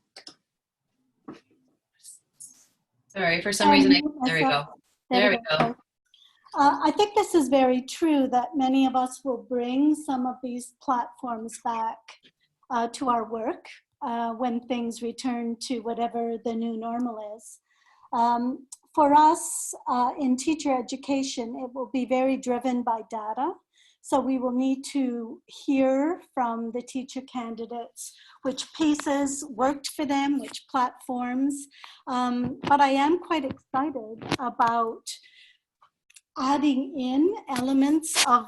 Sorry, for some reason, there we go. There we go. I think this is very true that many of us will bring some of these platforms back to our work when things return to whatever the new normal is. For us in teacher education, it will be very driven by data. So we will need to hear from the teacher candidates which pieces worked for them, which platforms. But I am quite excited about adding in elements of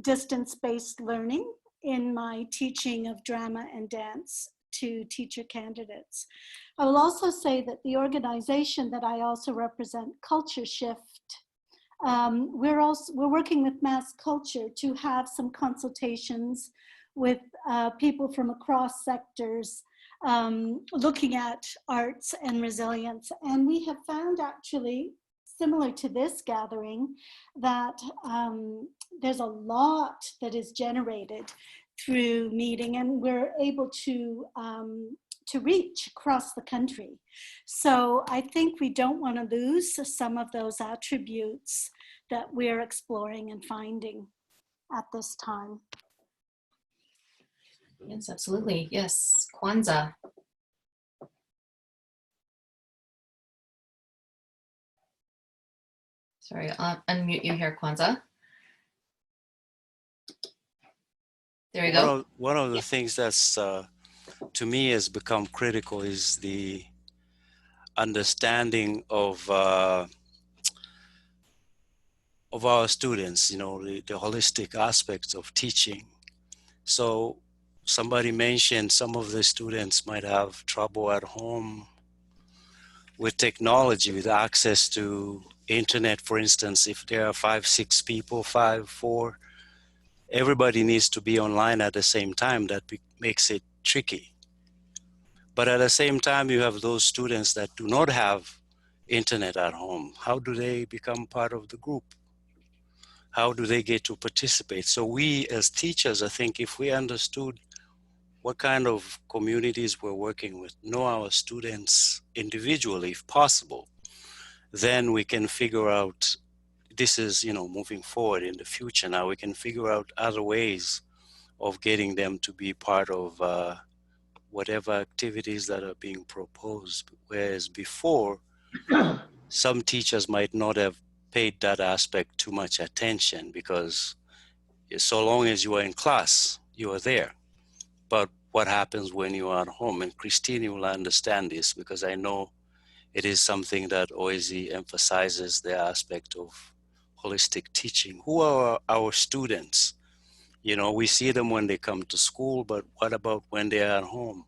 distance-based learning in my teaching of drama and dance to teacher candidates. I will also say that the organization that I also represent, Culture Shift, we're working with Mass Culture to have some consultations with people from across sectors looking at arts and resilience. And we have found actually, similar to this gathering, that there's a lot that is generated through meeting, and we're able to reach across the country. So I think we don't want to lose some of those attributes that we're exploring and finding at this time. Yes, absolutely. Yes, Kwanzaa. Sorry, I'll unmute you here, Kwanzaa. There you go. One of the things that's to me has become critical is the understanding of our students, you know, the holistic aspects of teaching. So somebody mentioned some of the students might have trouble at home with technology, with access to internet, for instance. If there are 5, 6 people, 5, 4, everybody needs to be online at the same time. That makes it tricky. But at the same time, you have those students that do not have internet at home. How do they become part of the group? How do they get to participate? So we as teachers, I think if we understood what kind of communities we're working with, know our students individually if possible, then we can figure out, this is, you know, moving forward in the future now, we can figure out other ways of getting them to be part of whatever activities that are being proposed. Whereas before, some teachers might not have paid that aspect too much attention, because so long as you are in class, you are there. But what happens when you are at home? And Christine will understand this, because I know it is something that OISE emphasizes, the aspect of holistic teaching. Who are our students? You know, we see them when they come to school, but what about when they are at home?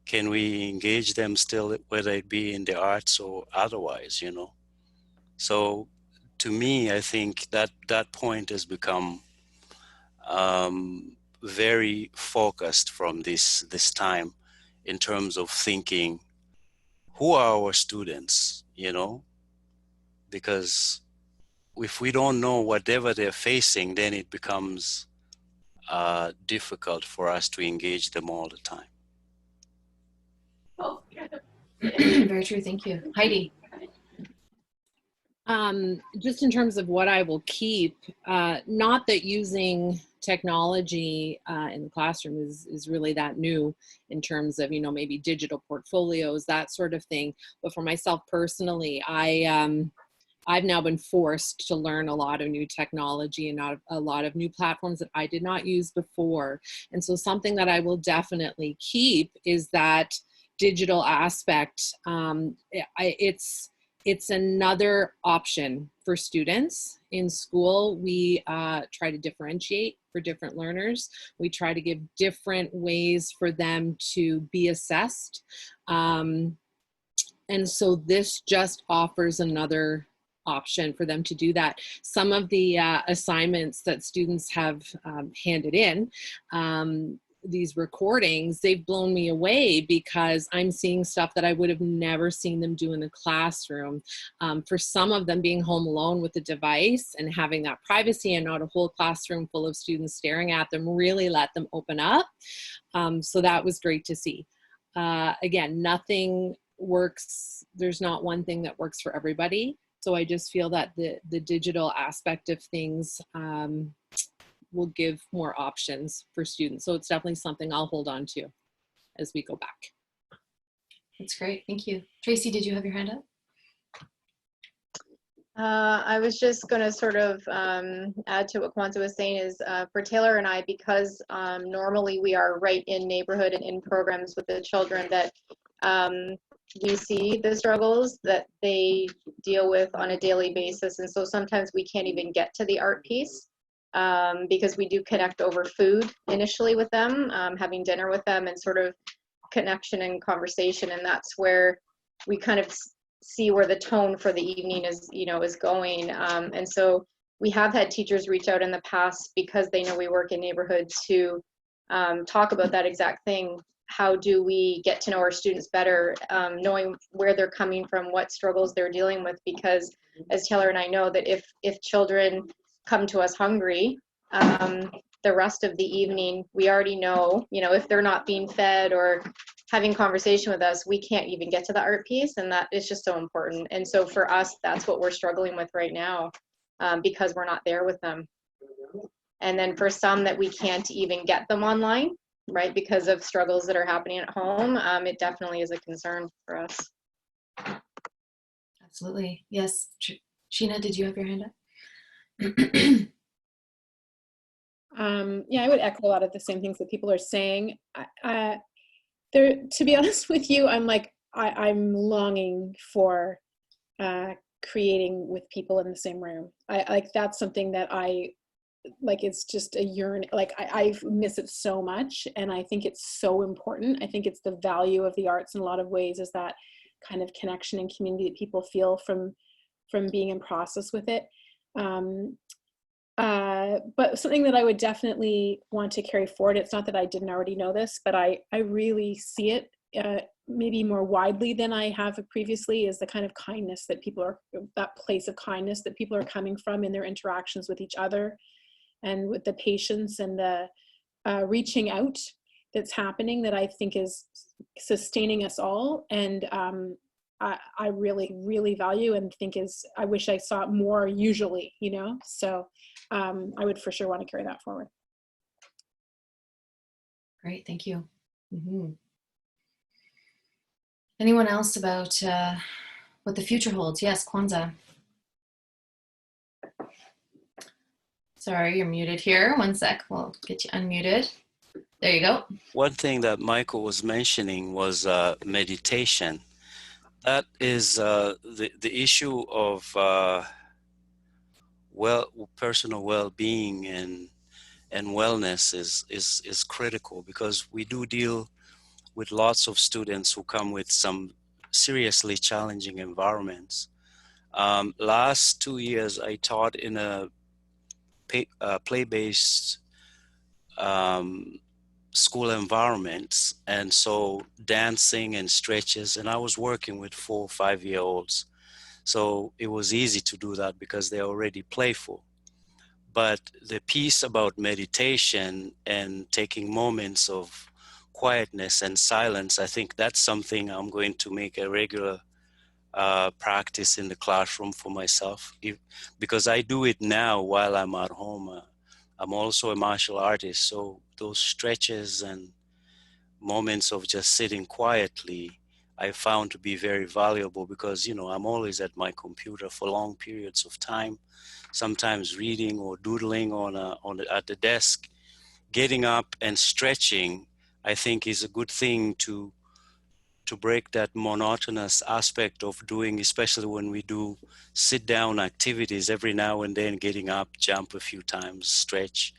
Can we engage them still, whether it be in the arts or otherwise, you know? So to me, I think that that point has become very focused from this time, in terms of thinking, who are our students, you know? Because if we don't know whatever they're facing, then it becomes difficult for us to engage them all the time. Oh, very true. Thank you. Heidi. Just in terms of what I will keep, not that using technology in the classroom is really that new in terms of, you know, maybe digital portfolios, that sort of thing. But for myself personally, I've now been forced to learn a lot of new technology and a lot of new platforms that I did not use before. And so something that I will definitely keep is that digital aspect. It's another option for students in school. We try to differentiate for different learners. We try to give different ways for them to be assessed. And so this just offers another option for them to do that. Some of the assignments that students have handed in, these recordings, they've blown me away because I'm seeing stuff that I would have never seen them do in the classroom. For some of them, being home alone with the device and having that privacy and not a whole classroom full of students staring at them really let them open up. So that was great to see. Again, nothing works. There's not one thing that works for everybody. So I just feel that the digital aspect of things will give more options for students. So it's definitely something I'll hold on to as we go back. That's great. Thank you. Tracey, did you have your hand up? I was just going to sort of add to what Kwanzaa was saying is for Taylor and I, because normally we are right in neighborhood and in programs with the children, that we see the struggles that they deal with on a daily basis. And so sometimes we can't even get to the art piece because we do connect over food initially with them, having dinner with them and sort of connection and conversation. And that's where we kind of see where the tone for the evening is, is going. And so we have had teachers reach out in the past because they know we work in neighborhoods to talk about that exact thing. How do we get to know our students better, knowing where they're coming from, what struggles they're dealing with? Because as Taylor and I know that if children come to us hungry, the rest of the evening, we already know, if they're not being fed or having conversation with us, we can't even get to the art piece, and that is just so important. And so for us, that's what we're struggling with right now, because we're not there with them. And then for some that we can't even get them online, right, because of struggles that are happening at home, it definitely is a concern for us. Absolutely. Yes. Sheena, did you have your hand up? Yeah, I would echo a lot of the same things that people are saying. To be honest with you, I'm longing for creating with people in the same room. That's something that it's just a yearn. I miss it so much, and I think it's so important. I think it's the value of the arts in a lot of ways, is that kind of connection and community that people feel from being in process with it. But something that I would definitely want to carry forward, it's not that I didn't already know this, but I really see it maybe more widely than I have previously, is the kind of kindness that that place of kindness that people are coming from in their interactions with each other, and with the patience and the reaching out that's happening, that I think is sustaining us all. And I really, really value and think I wish I saw it more usually, so I would for sure want to carry that forward. Great, thank you. Anyone else about what the future holds? Yes, Kwanzaa. Sorry, you're muted here. One sec, we'll get you unmuted. There you go. One thing that Michael was mentioning was meditation. That is the issue of personal well-being and wellness is critical, because we do deal with lots of students who come with some seriously challenging environments. Last 2 years, I taught in a play-based school environments, and so dancing and stretches, and I was working with 4 or 5 year olds, so it was easy to do that because they're already playful. But the piece about meditation and taking moments of quietness and silence, I think that's something I'm going to make a regular practice in the classroom for myself, because I do it now while I'm at home. I'm also a martial artist, so those stretches and moments of just sitting quietly, I found to be very valuable, because, I'm always at my computer for long periods of time, sometimes reading or doodling at the desk. Getting up and stretching, I think, is a good thing to break that monotonous aspect of doing, especially when we do sit down activities every now and then, getting up, jump a few times, stretch,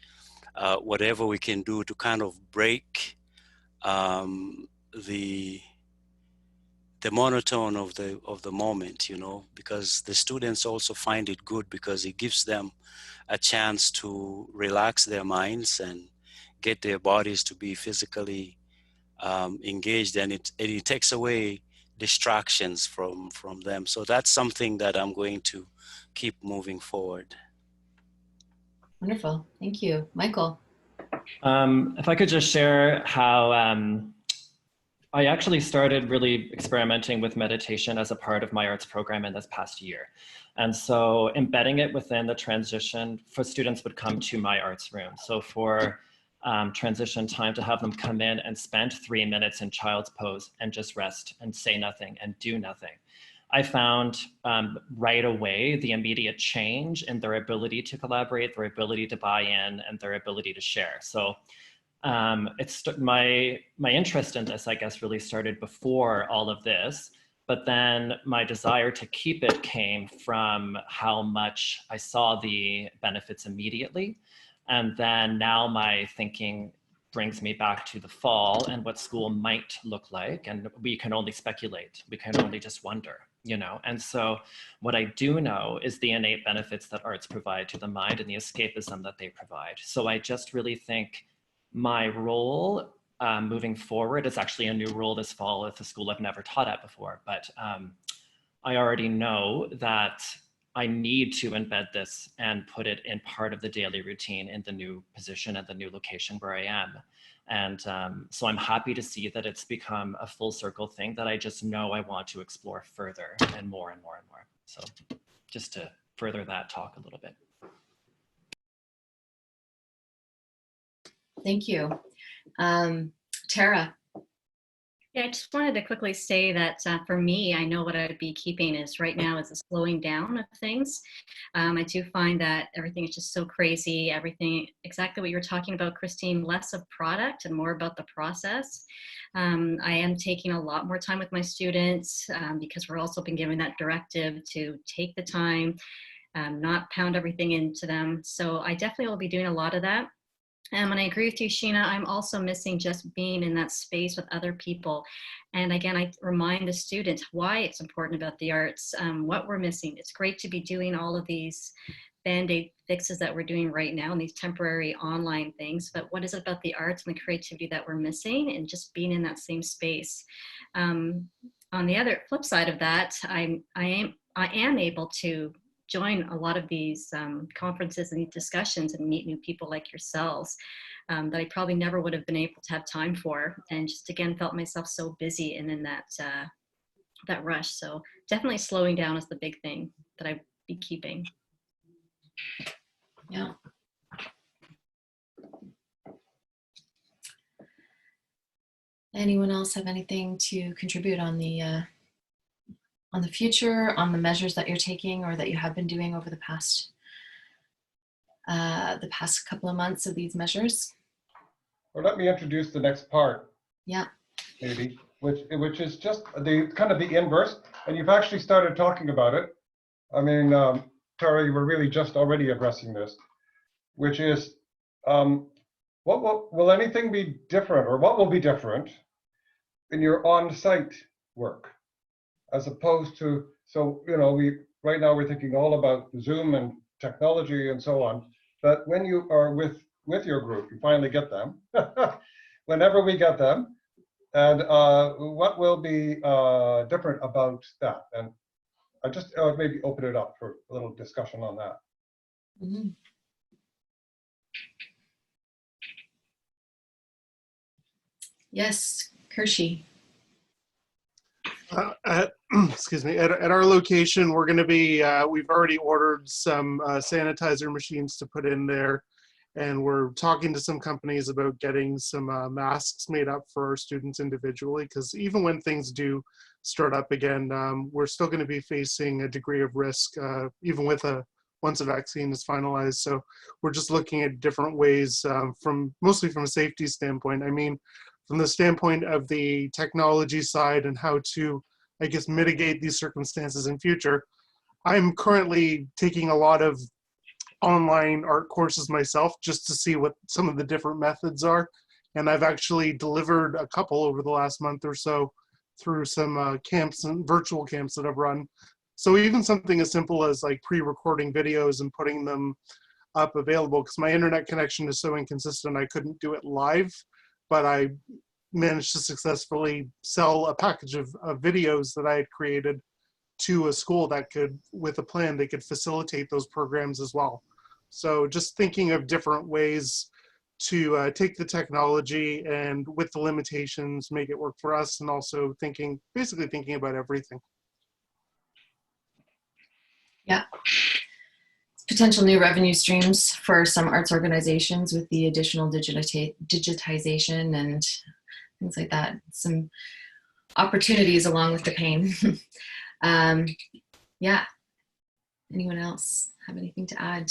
whatever we can do to kind of break the monotone of the moment, because the students also find it good, because it gives them a chance to relax their minds and get their bodies to be physically engaged, and it takes away distractions from them. So that's something that I'm going to keep moving forward. Wonderful. Thank you. Michael. If I could just share how I actually started really experimenting with meditation as a part of my arts program in this past year. And so embedding it within the transition for students would come to my arts room. So for transition time, to have them come in and spend 3 minutes in child's pose and just rest and say nothing and do nothing. I found right away the immediate change in their ability to collaborate, their ability to buy in, and their ability to share. So it's my interest in this, I guess, really started before all of this, but then my desire to keep it came from how much I saw the benefits immediately. And then now my thinking brings me back to the fall and what school might look like. And we can only speculate. We can only just wonder, you know? And so what I do know is the innate benefits that arts provide to the mind and the escapism that they provide. So I just really think my role moving forward is actually a new role this fall at the school I've never taught at before. But I already know that I need to embed this and put it in part of the daily routine in the new position at the new location where I am. And so I'm happy to see that it's become a full circle thing that I just know I want to explore further and more and more and more. So just to further that talk a little bit. Thank you. Tara. Yeah, I just wanted to quickly say that for me, I know what I'd be keeping is right now is a slowing down of things. I do find that everything is just so crazy, everything, exactly what you were talking about, Christine, less of product and more about the process. I am taking a lot more time with my students because we're also been given that directive to take the time, not pound everything into them. So I definitely will be doing a lot of that. And I agree with you, Sheena, I'm also missing just being in that space with other people. And again, I remind the students why it's important about the arts, what we're missing. It's great to be doing all of these Band-Aid fixes that we're doing right now and these temporary online things, but what is it about the arts and the creativity that we're missing and just being in that same space? On the other flip side of that, I am able to join a lot of these conferences and discussions and meet new people like yourselves that I probably never would have been able to have time for, and just again felt myself so busy and in that that rush. So definitely slowing down is the big thing that I'd be keeping. Yeah. Anyone else have anything to contribute on the future, on the measures that you're taking or that you have been doing over the past couple of months of these measures? Or let me introduce the next part. Yeah. Maybe, which is just the kind of the inverse, and you've actually started talking about it. I mean, Tara, you were really just already addressing this, which is, will anything be different, or what will be different in your on-site work? As opposed to, so, you know, right now we're thinking all about Zoom and technology and so on, but when you are with your group, you finally get them, whenever we get them, and what will be different about that? And I just maybe open it up for a little discussion on that. Mm-hmm. Yes, Kershie. Excuse me, at our location, we're going to be, we've already ordered some sanitizer machines to put in there, and we're talking to some companies about getting some masks made up for our students individually, because even when things do start up again, we're still going to be facing a degree of risk, even with once a vaccine is finalized. So we're just looking at different ways mostly from a safety standpoint. I mean, from the standpoint of the technology side and how to, I guess, mitigate these circumstances in future. I'm currently taking a lot of online art courses myself just to see what some of the different methods are. And I've actually delivered a couple over the last month or so through some camps and virtual camps that I've run. So even something as simple as like pre-recording videos and putting them up available, because my internet connection is so inconsistent I couldn't do it live, but I managed to successfully sell a package of videos that I had created to a school that could, with a plan, they could facilitate those programs as well. So just thinking of different ways to take the technology and with the limitations, make it work for us, and also basically thinking about everything. Yeah. Potential new revenue streams for some arts organizations with the additional digitization and things like that. Some opportunities along with the pain. Yeah. Anyone else have anything to add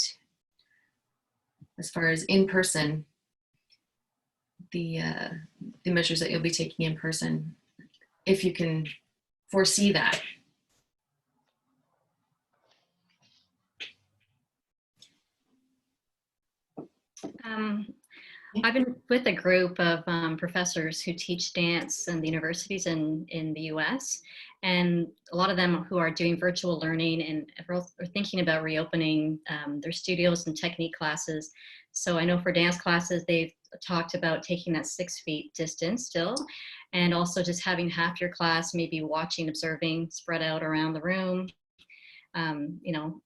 as far as in person, the measures that you'll be taking in person, if you can foresee that? I've been with a group of professors who teach dance in the universities in the US, and a lot of them who are doing virtual learning and are thinking about reopening their studios and technique classes. So I know for dance classes, they've talked about taking that 6 feet distance still, and also just having half your class maybe watching, observing, spread out around the room. You know,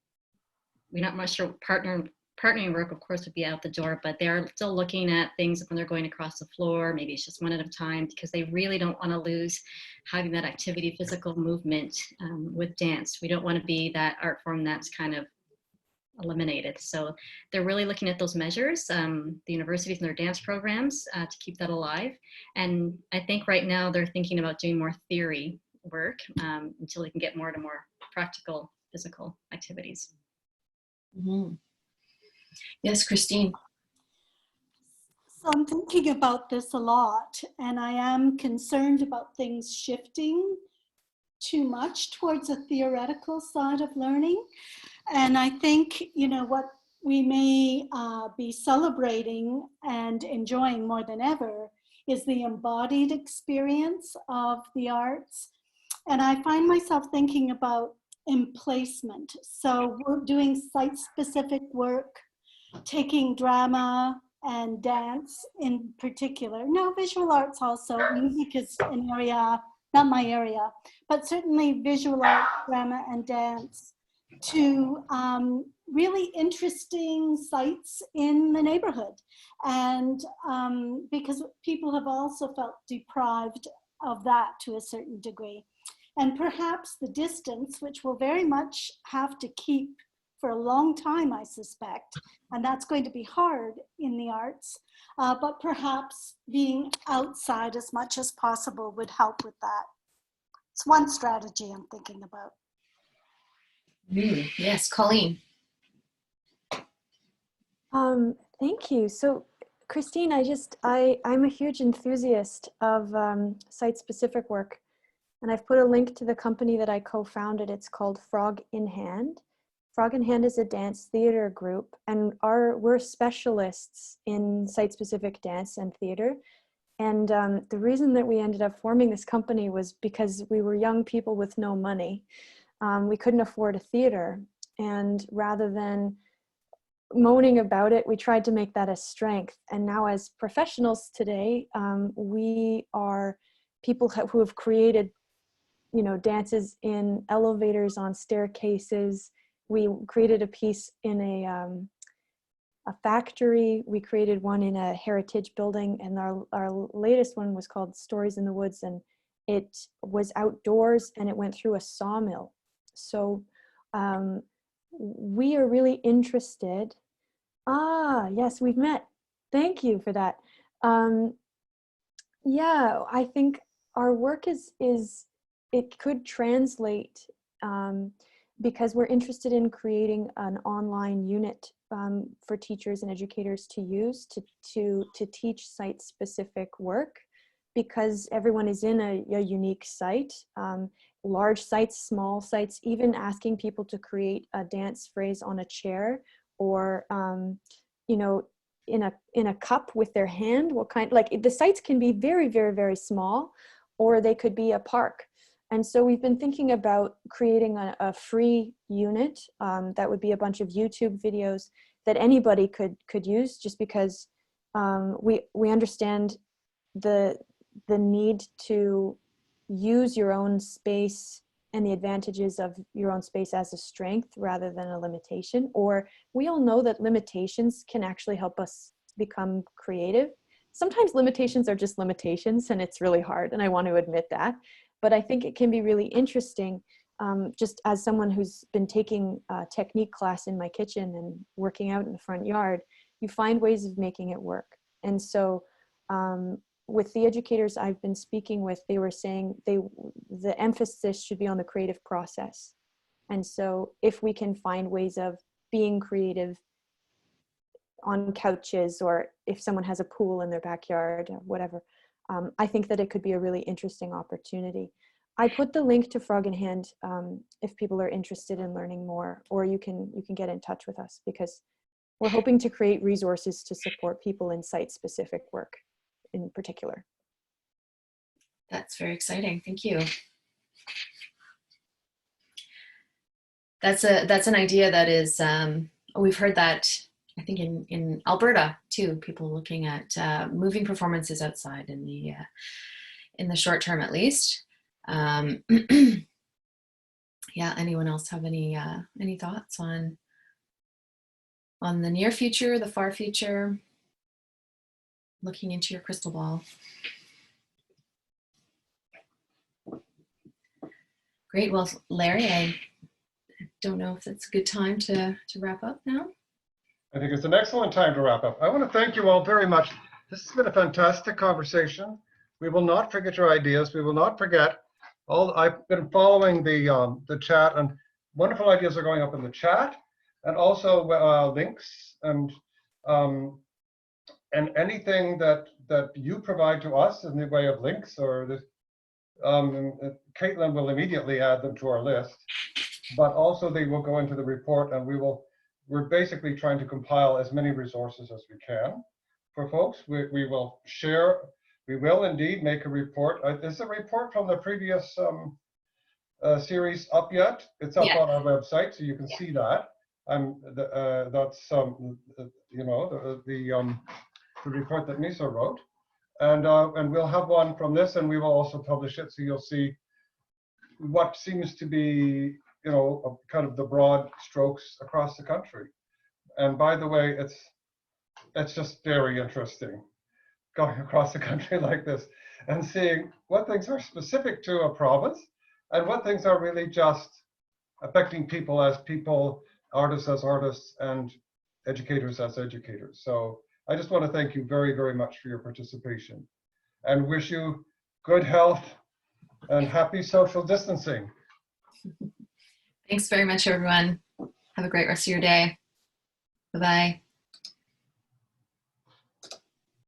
we're not much sure partnering work, of course, would be out the door, but they're still looking at things when they're going across the floor. Maybe it's just one at a time, because they really don't want to lose having that activity, physical movement with dance. We don't want to be that art form that's kind of eliminated. So they're really looking at those measures, the universities and their dance programs to keep that alive. And I think right now they're thinking about doing more theory work until they can get more to more practical physical activities. Mm-hmm. Yes, Christine. So I'm thinking about this a lot, and I am concerned about things shifting too much towards a theoretical side of learning. And I think, you know, what we may be celebrating and enjoying more than ever is the embodied experience of the arts. And I find myself thinking about emplacement. So we're doing site-specific work, taking drama and dance in particular. No, visual arts also. Music is an area, not my area, but certainly visual art, drama, and dance to really interesting sites in the neighborhood. And because people have also felt deprived of that to a certain degree. And perhaps the distance, which we'll very much have to keep for a long time, I suspect, and that's going to be hard in the arts, but perhaps being outside as much as possible would help with that. It's one strategy I'm thinking about. Yes, Colleen. Thank you. So Christine, I'm a huge enthusiast of site-specific work, and I've put a link to the company that I co-founded. It's called Frog in Hand. Frog in Hand is a dance theater group, and we're specialists in site-specific dance and theater. And the reason that we ended up forming this company was because we were young people with no money. We couldn't afford a theater, and rather than moaning about it, we tried to make that a strength. And now as professionals today, we are people who have created, you know, dances in elevators, on staircases. We created a piece in a factory. We created one in a heritage building, and our latest one was called Stories in the Woods, and it was outdoors and it went through a sawmill. So we are really interested. Yes, we've met. Thank you for that. Yeah, I think our work it could translate because we're interested in creating an online unit for teachers and educators to use to teach site-specific work, because everyone is in a unique site, large sites, small sites, even asking people to create a dance phrase on a chair or, you know, in a cup with their hand. What kind, like the sites can be very, very, very small, or they could be a park. And so we've been thinking about creating a free unit that would be a bunch of YouTube videos that anybody could use, just because we understand the need to use your own space and the advantages of your own space as a strength rather than a limitation. Or we all know that limitations can actually help us become creative. Sometimes limitations are just limitations, and it's really hard, and I want to admit that. But I think it can be really interesting, just as someone who's been taking a technique class in my kitchen and working out in the front yard, you find ways of making it work. And so with the educators I've been speaking with, they were saying the emphasis should be on the creative process. And so if we can find ways of being creative on couches, or if someone has a pool in their backyard or whatever, I think that it could be a really interesting opportunity. I put the link to Frog in Hand if people are interested in learning more, or you can get in touch with us, because we're hoping to create resources to support people in site-specific work in particular. That's very exciting. Thank you. That's an idea that is, we've heard that, I think in Alberta too, people looking at moving performances outside in the short term at least. Yeah, anyone else have any thoughts on the near future, the far future, looking into your crystal ball? Great. Well, Larry, I don't know if it's a good time to wrap up now. I think it's an excellent time to wrap up. I want to thank you all very much. This has been a fantastic conversation. We will not forget your ideas. We will not forget all. I've been following the chat, and wonderful ideas are going up in the chat, and also links and anything that you provide to us in the way of links or this. Caitlin will immediately add them to our list, but also they will go into the report, and we're basically trying to compile as many resources as we can for folks. We will share, we will indeed make a report. Is the report from the previous series up yet? It's up on our website, so you can see that. That's you know, the report that Nisa wrote. And we'll have one from this, and we will also publish it, so you'll see what seems to be, you know, kind of the broad strokes across the country. And by the way, it's just very interesting going across the country like this and seeing what things are specific to a province and what things are really just affecting people as people, artists as artists, and educators as educators. So I just want to thank you very, very much for your participation and wish you good health and happy social distancing. Thanks very much, everyone. Have a great rest of your day. Bye-bye.